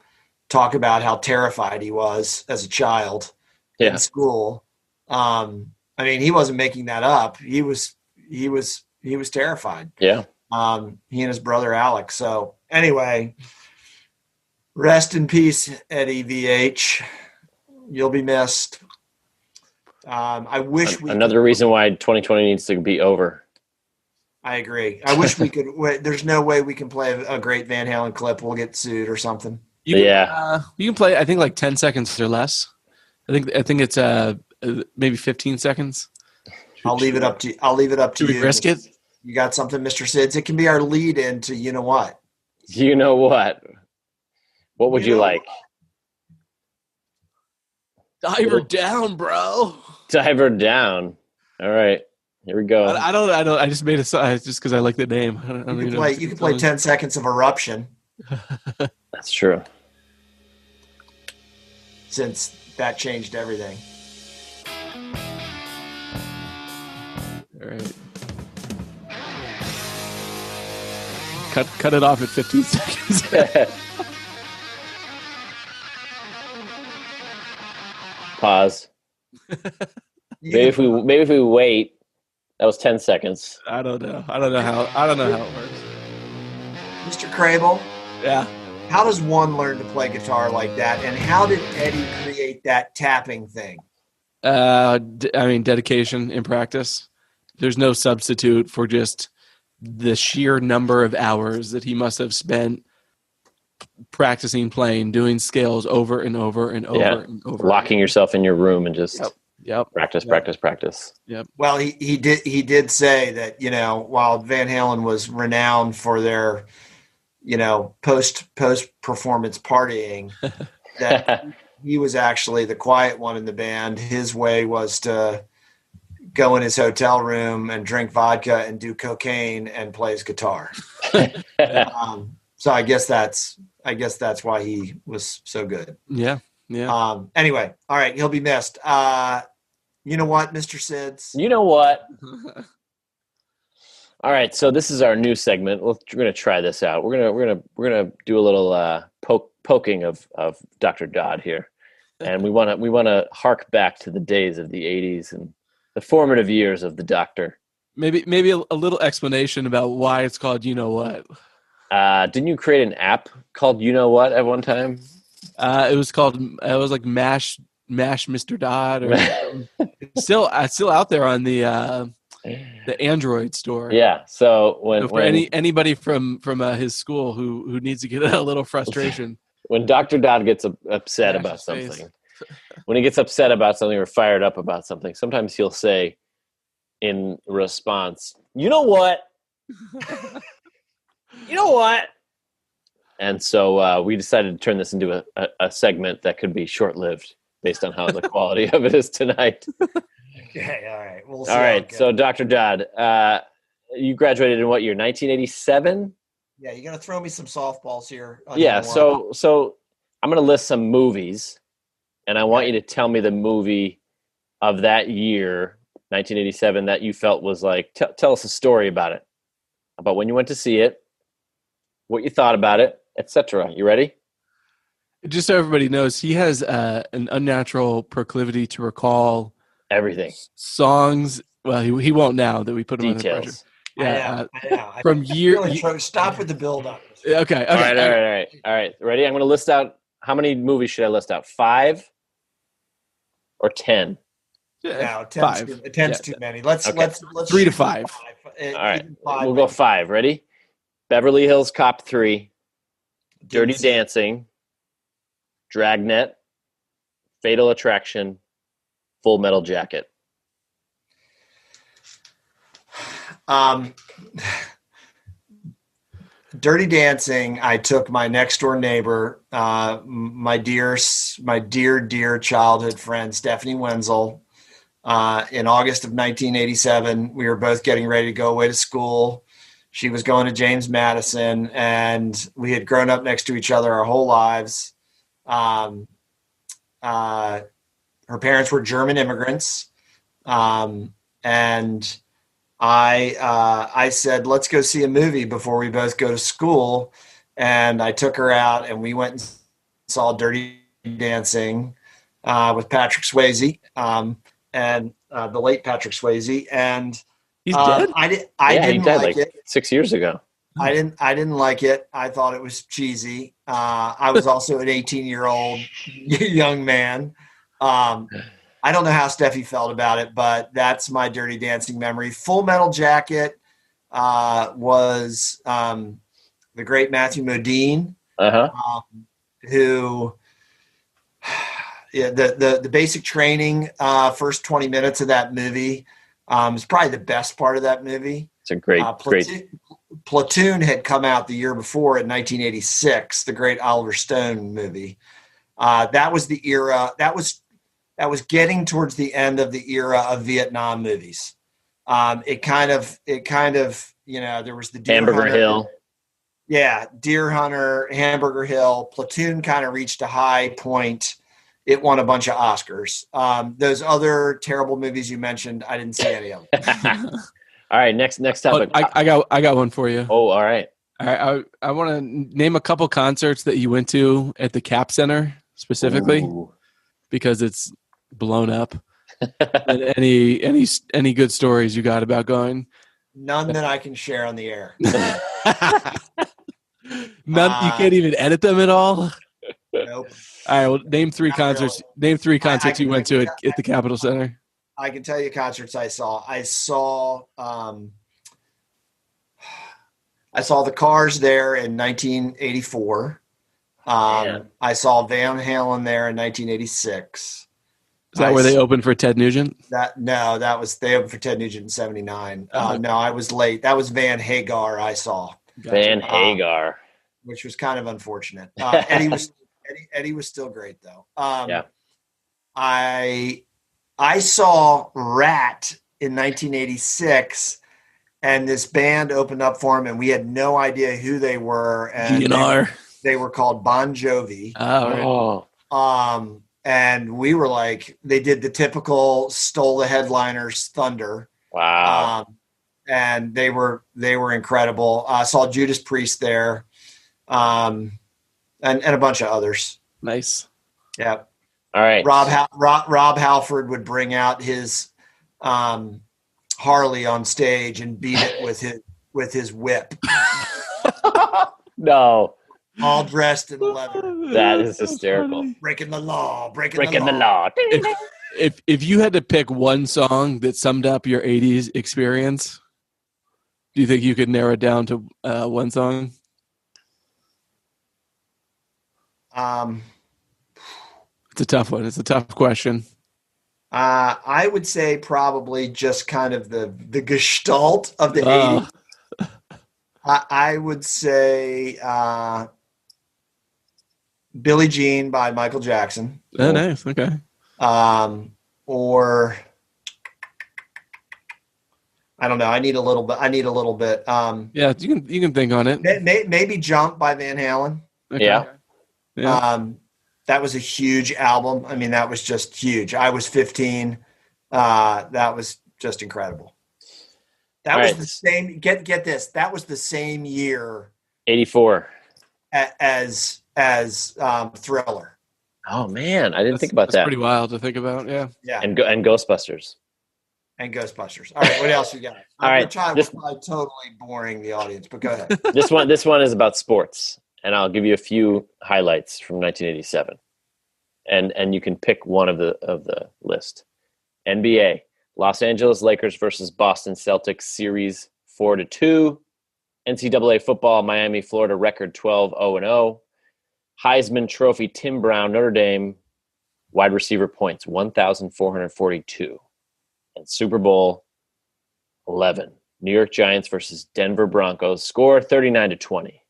talk about how terrified he was as a child in school. He wasn't making that up. He was terrified. Yeah. He and his brother Alex. So anyway, rest in peace, Eddie VH. You'll be missed. I wish another reason why 2020 needs to be over. I agree. I wish we could. There's no way we can play a great Van Halen clip. We'll get sued or something. You can play. I think like 10 seconds or less. I think it's maybe 15 seconds. I'll leave it up to you. Should we risk it? You got something, Mr. Sids? It can be our lead into you know what. You know what? What would you like? Dive her down, bro. Dive her down. All right. Here we go. I don't. I just made a just because I like the name. You can play 10 seconds of Eruption. That's true. Since that changed everything. All right. Cut it off at 15 seconds. Pause. Maybe if we wait. That was 10 seconds. I don't know how it works. Mr. Crable? Yeah. How does one learn to play guitar like that? And how did Eddie create that tapping thing? Dedication in practice. There's no substitute for just the sheer number of hours that he must have spent practicing playing, doing scales over and over and over and over. Locking yourself in your room and just practice. Yep. Well, he did say that, while Van Halen was renowned for their, post performance partying, that he was actually the quiet one in the band. His way was to go in his hotel room and drink vodka and do cocaine and play his guitar. So I guess that's why he was so good. Yeah. Yeah. Anyway, all right, he'll be missed. You know what, Mr. Sids? You know what? All right, so this is our new segment. We're going to try this out. We're gonna do a little poking of Dr. Dodd here, and we want to hark back to the days of the '80s and the formative years of the Doctor. Maybe a little explanation about why it's called You Know What. Didn't you create an app called You Know What at one time? It was like Mash Mr. Dodd, or still out there on the Android store. Yeah. So when anybody from his school who needs to get a little frustration, when Dr. Dodd gets upset about something, when he gets upset about something or fired up about something, sometimes he'll say in response, "You know what? You know what?" And so we decided to turn this into a segment that could be short-lived based on how the quality of it is tonight. Okay, all right. We'll see all right, so Dr. Dodd, you graduated in what year, 1987? Yeah, you're going to throw me some softballs here. Yeah, so I'm going to list some movies, and I want you to tell me the movie of that year, 1987, that you felt was like, tell us a story about it, about when you went to see it, what you thought about it, etc. You ready? Just so everybody knows, he has an unnatural proclivity to recall everything. Songs. Well, he won't now that we put him Details. under pressure. Yeah, I know. From year. Stop with the build-up. Okay. All right. Ready? I'm going to list out. How many movies should I list out? 5 or 10? No, 5. 10's too many. Let's 3 to 5. All right, we'll go 5. Ready? Beverly Hills Cop 3, Dirty Dancing, Dragnet, Fatal Attraction, Full Metal Jacket. Dirty Dancing, I took my next door neighbor, my dear childhood friend, Stephanie Wenzel, in August of 1987. We were both getting ready to go away to school. She was going to James Madison, and we had grown up next to each other our whole lives. Her parents were German immigrants. And I said, let's go see a movie before we both go to school. And I took her out, and we went and saw Dirty Dancing with Patrick Swayze, and the late Patrick Swayze. And He's dead? I He didn't died like like it. 6 years ago. I didn't like it. I thought it was cheesy. I was also an 18-year-old young man. I don't know how Steffi felt about it, but that's my Dirty Dancing memory. Full Metal Jacket was the great Matthew Modine, who the basic training first 20 minutes of that movie is probably the best part of that movie. It's a great. Platoon had come out the year before in 1986, the great Oliver Stone movie. That was the era. That was getting towards the end of the era of Vietnam movies. It kind of, there was the Hamburger Hill. Yeah, Deer Hunter, Hamburger Hill. Platoon kind of reached a high point. It won a bunch of Oscars. Those other terrible movies you mentioned, I didn't see any of them. All right, next topic. I got one for you. Oh, all right. All right, I want to name a couple concerts that you went to at the Cap Center specifically, because it's blown up. And any good stories you got about going? None that I can share on the air. None. You can't even edit them at all. Nope. All right. Well, name three Not concerts. really. Name three concerts you went to at the Capitol Center. I can tell you concerts I saw. I saw the Cars there in 1984. I saw Van Halen there in 1986. Is that where they opened for Ted Nugent? They opened for Ted Nugent in 79. No, I was late. That was Van Hagar I saw. Gotcha. Van Hagar. Which was kind of unfortunate. Eddie was still great though. Yeah. I saw Rat in 1986, and this band opened up for him, and we had no idea who they were. And GNR. They were called Bon Jovi. Oh, right. And we were like, they did the typical stole the headliners thunder. Wow. And they were incredible. I saw Judas Priest there, and a bunch of others. Nice. Yeah. All right. Rob Halford would bring out his Harley on stage and beat it with his whip. No. All dressed in leather. That is hysterical. Funny. Breaking the law. Breaking the law. If you had to pick one song that summed up your 80s experience, do you think you could narrow it down to one song? It's a tough one. It's a tough question. I would say probably just kind of the gestalt of the 80s. I would say Billie Jean by Michael Jackson. Oh, nice. Okay. Or I don't know. I need a little bit. Yeah, you can think on it. Maybe Jump by Van Halen. Okay. Yeah. That was a huge album. I mean, that was just huge. I was 15. That was just incredible. That was the same. Get this. That was the same year. 84. As Thriller. Oh man, I didn't think about that. That's pretty wild to think about. Yeah. Yeah. And Ghostbusters. And Ghostbusters. All right. What else you got? All right. We're probably totally boring the audience, but go ahead. This one is about sports, and I'll give you a few highlights from 1987, and you can pick one of the list. NBA: Los Angeles Lakers versus Boston Celtics series 4-2. NCAA football: Miami, Florida record 12-0-0. Heisman Trophy: Tim Brown, Notre Dame wide receiver points 1,442. And Super Bowl 11: New York Giants versus Denver Broncos, score 39-20.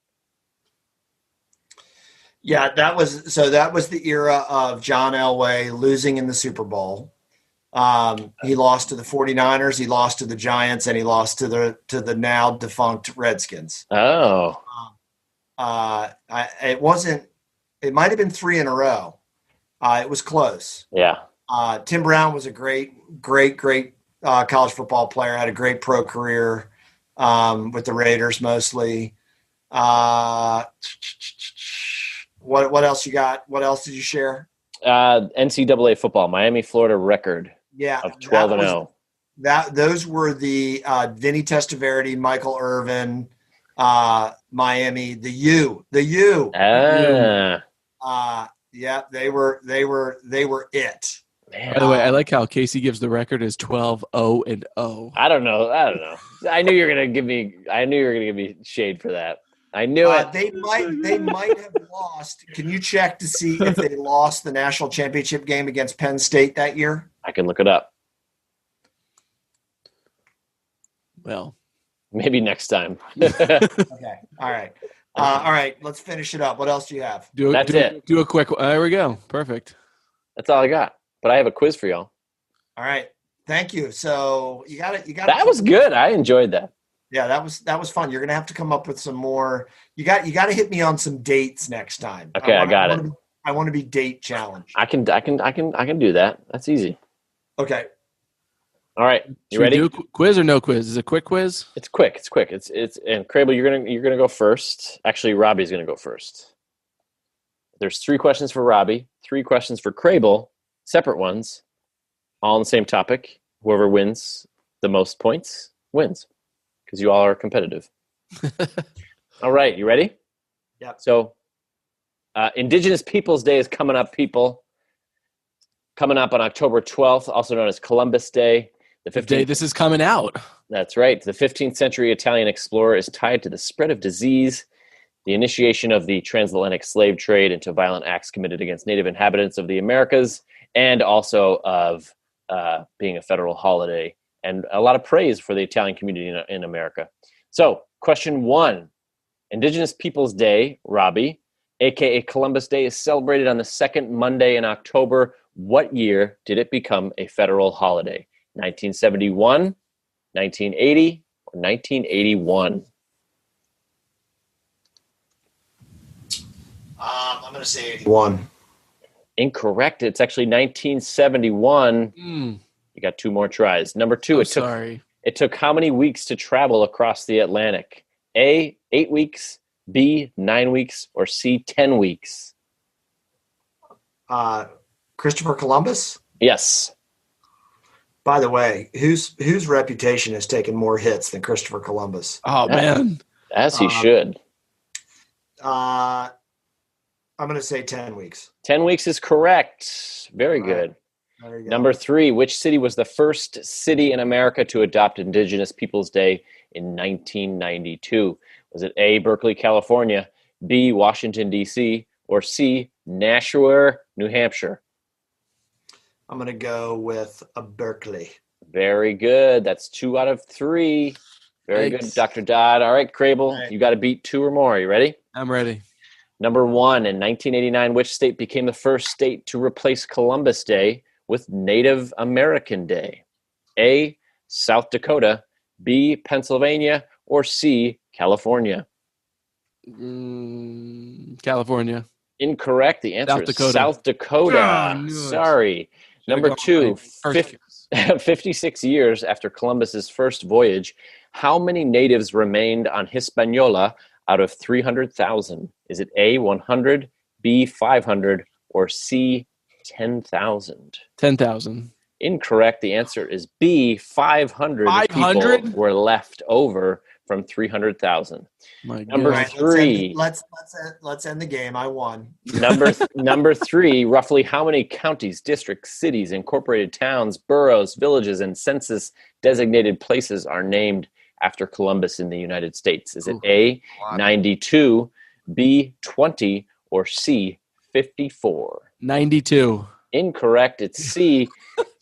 Yeah, that was the era of John Elway losing in the Super Bowl. He lost to the 49ers, he lost to the Giants, and he lost to the now defunct Redskins. Oh. It might have been 3 in a row. It was close. Yeah. Tim Brown was a great college football player, had a great pro career with the Raiders mostly. What else you got? What else did you share? NCAA football, Miami, Florida record of 12-0. Those were the Vinny Testaverde, Michael Irvin, Miami, the U. Yeah, they were it. Man. By the way, I like how Casey gives the record as 12-0-0. I don't know. I knew you were gonna give me shade for that. I knew it. They might have lost. Can you check to see if they lost the national championship game against Penn State that year? I can look it up. Well, maybe next time. Okay. All right. All right. Let's finish it up. What else do you have? That's it. Do a quick. There we go. Perfect. That's all I got. But I have a quiz for y'all. All right. Thank you. So you got it. That was good. I enjoyed that. Yeah, that was fun. You're gonna have to come up with some more. You got to hit me on some dates next time. Okay, I got it. I want to be date challenged. I can do that. That's easy. Okay. All right. You Should ready? we do a quiz or no quiz? Is it a quick quiz? It's quick. It's and Crable, you're gonna go first. Actually, Robbie's gonna go first. There's 3 questions for Robbie, 3 questions for Crable, separate ones, all on the same topic. Whoever wins the most points wins, because you all are competitive. All right, you ready? Yeah. So, Indigenous Peoples Day is coming up, people. Coming up on October 12th, also known as Columbus Day. The day this is coming out. That's right. The 15th century Italian explorer is tied to the spread of disease, the initiation of the transatlantic slave trade, and to violent acts committed against native inhabitants of the Americas, and also of being a federal holiday, and a lot of praise for the Italian community in America. So, question 1. Indigenous Peoples Day, Robbie, aka Columbus Day, is celebrated on the second Monday in October. What year did it become a federal holiday? 1971, 1980, or 1981? I'm going to say 81. Incorrect. It's actually 1971. You got 2 more tries. Number 2. It took how many weeks to travel across the Atlantic? A, 8 weeks, B, 9 weeks, or C, 10 weeks? Christopher Columbus? Yes. By the way, whose reputation has taken more hits than Christopher Columbus? Oh, man. As he should. I'm going to say 10 weeks. 10 weeks is correct. Very good. There you go. Number 3, which city was the first city in America to adopt Indigenous Peoples Day in 1992? Was it A, Berkeley, California, B, Washington, D.C., or C, Nashua, New Hampshire? I'm going to go with Berkeley. Very good. That's 2 out of 3. Very Thanks. good, Dr. Dodd. All right, Crable, All right. You got to beat 2 or more. Are you ready? I'm ready. Number 1, in 1989, which state became the first state to replace Columbus Day with Native American Day? A, South Dakota, B, Pennsylvania, or C, California? California. Incorrect. The answer South is Dakota. South Dakota. Oh, knew it. Sorry. Number 2, 56 56. years after Columbus's first voyage, how many natives remained on Hispaniola out of 300,000? Is it A, 100, B, 500, or C, 10,000? 10,000. Incorrect. The answer is B, 500 500? people were left over from 300,000. My Number God. 3. Let's end the game. I won. Number 3, roughly how many counties, districts, cities, incorporated towns, boroughs, villages, and census-designated places are named after Columbus in the United States? Is it A, 92, B, 20, or C, 54? 92. Incorrect. It's C,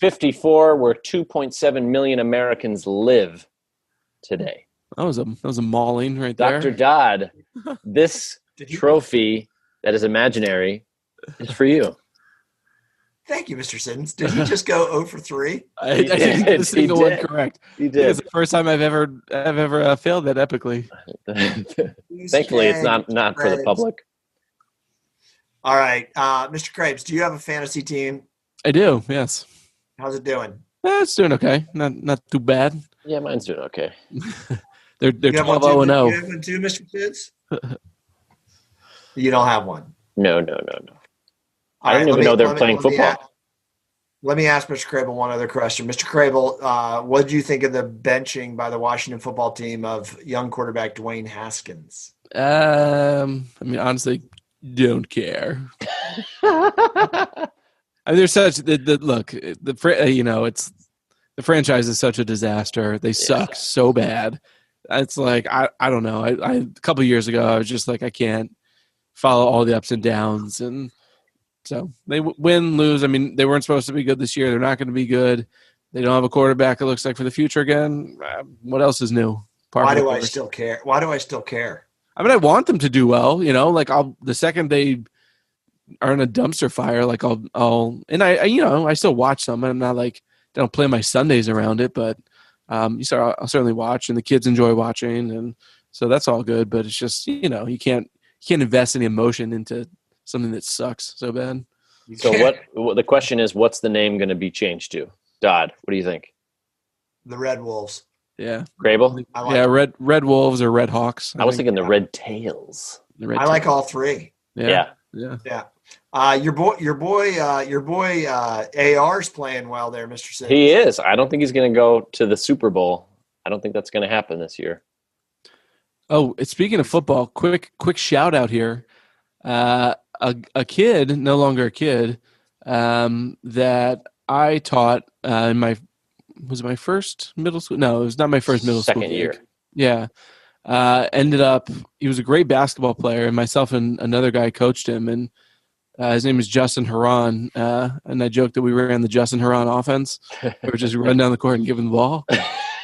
54, where 2.7 million Americans live today. That was a mauling right there. Dr. Dodd, this trophy that is imaginary is for you. Thank you, Mr. Siddons. Did he just go 0 for 3? I didn't get a single one correct. He I think it's did. the first time I've ever failed that epically. Thankfully, it's not for the public. All right, Mr. Krabs, do you have a fantasy team? I do. Yes. How's it doing? It's doing okay. Not too bad. Yeah, mine's doing okay. They're 12-0-0. You have one too, Mr. Sids? You don't have one. No. I didn't even know they were playing football. Let me ask Mr. Crable one other question. Mr. Crable, what did you think of the benching by the Washington football team of young quarterback Dwayne Haskins? I mean, honestly, don't care. I mean, there's such look. It's the franchise is such a disaster. They suck so bad. It's like I don't know. I a couple of years ago, I was just like, I can't follow all the ups and downs, and so they win, lose. I mean, they weren't supposed to be good this year. They're not going to be good. They don't have a quarterback, it looks like, for the future again. What else is new? Why do I still care? I mean, I want them to do well. Like the second they are in a dumpster fire, like I'll and I still watch some. I'm not like I don't play my Sundays around it, but I'll certainly watch, and the kids enjoy watching, and so that's all good. But it's just you can't invest any emotion into something that sucks so bad. So the question is, what's the name going to be changed to? Dodd, what do you think? The Red Wolves. Yeah. Grable? Red Wolves or Red Hawks. I was thinking the Red Tails. I like all three. Yeah. Your boy AR's playing well there, Mr. Sims. He is. I don't think he's going to go to the Super Bowl. I don't think that's going to happen this year. Oh, speaking of football, quick shout out here. A kid, no longer a kid, that I taught in my first middle school? No, it was not my first middle school. Second year. Yeah. Ended up, he was a great basketball player, and myself and another guy coached him, and his name is Justin Haran, and I joked that we ran the Justin Haran offense, or just run down the court and give him the ball.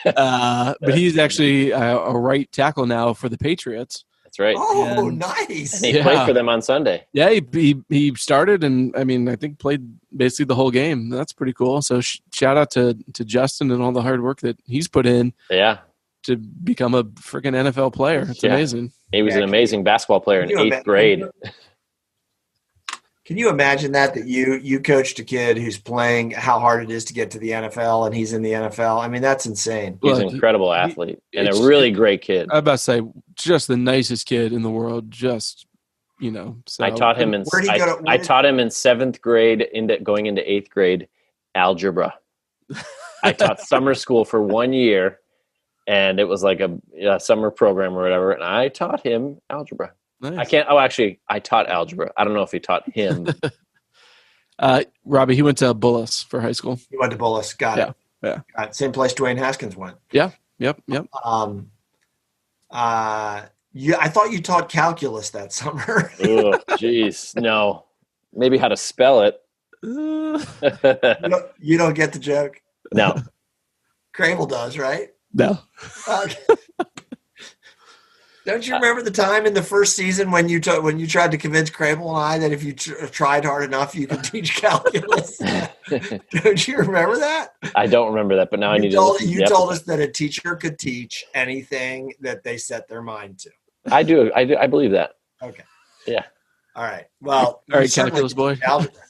But he's actually a right tackle now for the Patriots. That's right. Oh, nice. And he played for them on Sunday. Yeah, he started, and I think played basically the whole game. That's pretty cool. So shout out to Justin and all the hard work that he's put in. Yeah. To become a freaking NFL player. It's amazing. He was an amazing basketball player in 8th grade. Can you imagine that you coached a kid who's playing how hard it is to get to the NFL, and he's in the NFL? I mean, that's insane. He's an incredible athlete and a really great kid. I'm about to say, just the nicest kid in the world. Just, So. I taught him in 7th grade going into 8th grade algebra. I taught summer school for 1 year. And it was like a summer program or whatever. And I taught him algebra. Nice. I taught algebra. I don't know if he taught him. Robbie, he went to Bullis for high school. He went to Bullis. Got it. Yeah. Got it. Same place Dwayne Haskins went. Yeah. Yep. I thought you taught calculus that summer. Oh, jeez. No. Maybe how to spell it. You don't get the joke? No. Crable does, right? No. Don't you remember the time in the first season when you tried to convince Crable and I that if you tried hard enough, you could teach calculus? Don't you remember that? I don't remember that, but now you told us that a teacher could teach anything that they set their mind to. I do. I believe that. Okay. Yeah. All right. Well, all right, calculus boy. Algebra.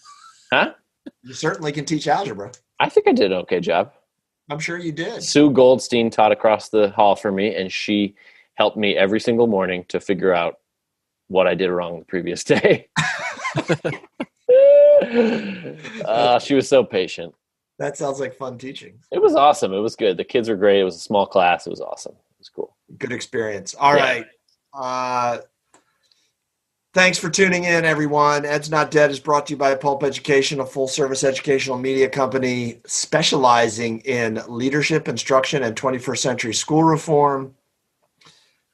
Huh? You certainly can teach algebra. I think I did an okay job. I'm sure you did. Sue Goldstein taught across the hall for me, and she helped me every single morning to figure out what I did wrong the previous day. She was so patient. That sounds like fun teaching. It was awesome. It was good. The kids were great. It was a small class. It was awesome. It was cool. Good experience. All right. Thanks for tuning in, everyone. Ed's Not Dead is brought to you by Pulp Education, a full-service educational media company specializing in leadership, instruction, and 21st century school reform.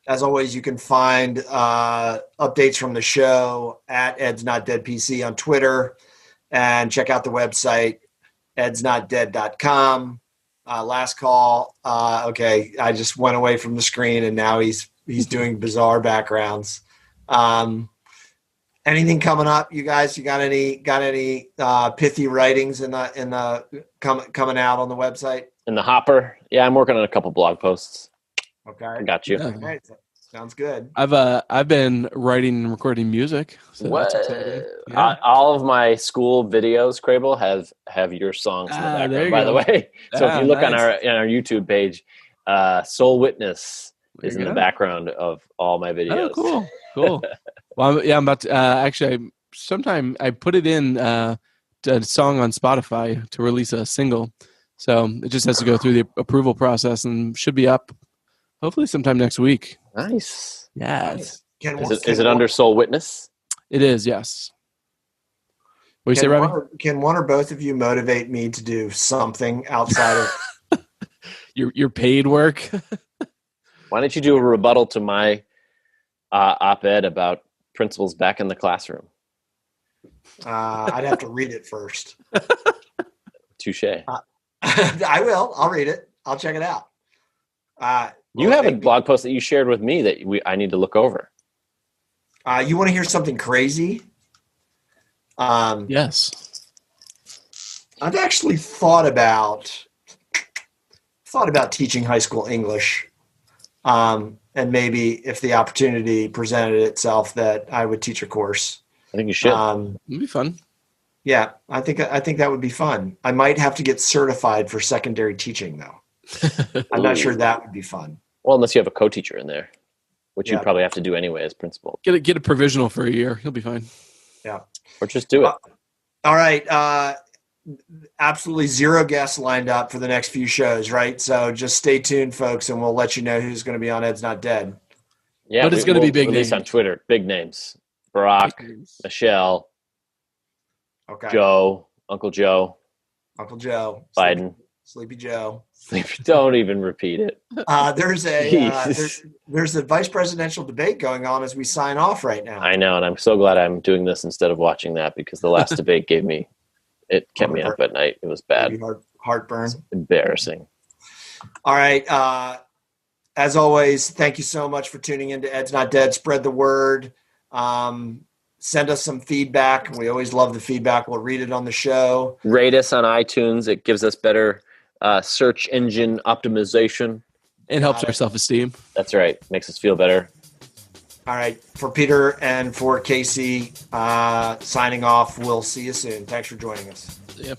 As always, you can find updates from the show at Ed's Not Dead PC on Twitter, and check out the website, edsnotdead.com. Last call. Okay, I just went away from the screen, and now he's doing bizarre backgrounds. Anything coming up, you guys? You got any pithy writings coming out on the website? In the hopper. Yeah, I'm working on a couple blog posts. Okay, I got you. Yeah. Okay. Sounds good. I've been writing and recording music, so What? that's exciting. Yeah. All of my school videos, Crable, have your songs in the There background. you By go. the way, so if you look on Nice. our YouTube page, Soul Witness There is you in the go. background of all my videos. Oh, cool. Well, I'm about to actually. Sometime I put it in a song on Spotify to release a single, so it just has to go through the approval process and should be up hopefully sometime next week. Nice. Yes, Is it under Soul Witness? it is. Yes. What do you say, Robby? Can one or both of you motivate me to do something outside of Your paid work? Why don't you do a rebuttal to my op-ed about principals back in the classroom? I'd have to read it first. Touche. I will. I'll read it. I'll check it out. You have a blog post that you shared with me that I need to look over. You want to hear something crazy? Yes. I've actually thought about teaching high school English, and maybe if the opportunity presented itself, that I would teach a course. I think you should. It'd be fun. Yeah, I think that would be fun. I might have to get certified for secondary teaching, though. I'm not sure that would be fun. Well, unless you have a co-teacher in there, which Yeah. you'd probably have to do anyway as principal. Get a provisional for a year. You'll be fine. Yeah. Or just do it. All right. Absolutely zero guests lined up for the next few shows, right? So just stay tuned, folks, and we'll let you know who's going to be on Ed's Not Dead. Yeah, But it's going to be big release names. on Twitter. Big names. Barack, Michelle, Okay. Joe, Uncle Joe, Uncle Joe. Biden. Sleepy Joe. Don't even repeat it. There's a vice presidential debate going on as we sign off right now. I know, and I'm so glad I'm doing this instead of watching that, because the last debate kept me up at night. It was bad. Maybe heartburn. Embarrassing. All right. As always, thank you so much for tuning in to Ed's Not Dead. Spread the word. Send us some feedback. We always love the feedback. We'll read it on the show. Rate us on iTunes. It gives us better search engine optimization. It helps our self-esteem. That's right. Makes us feel better. All right. For Peter and for Casey, signing off. We'll see you soon. Thanks for joining us. Yep.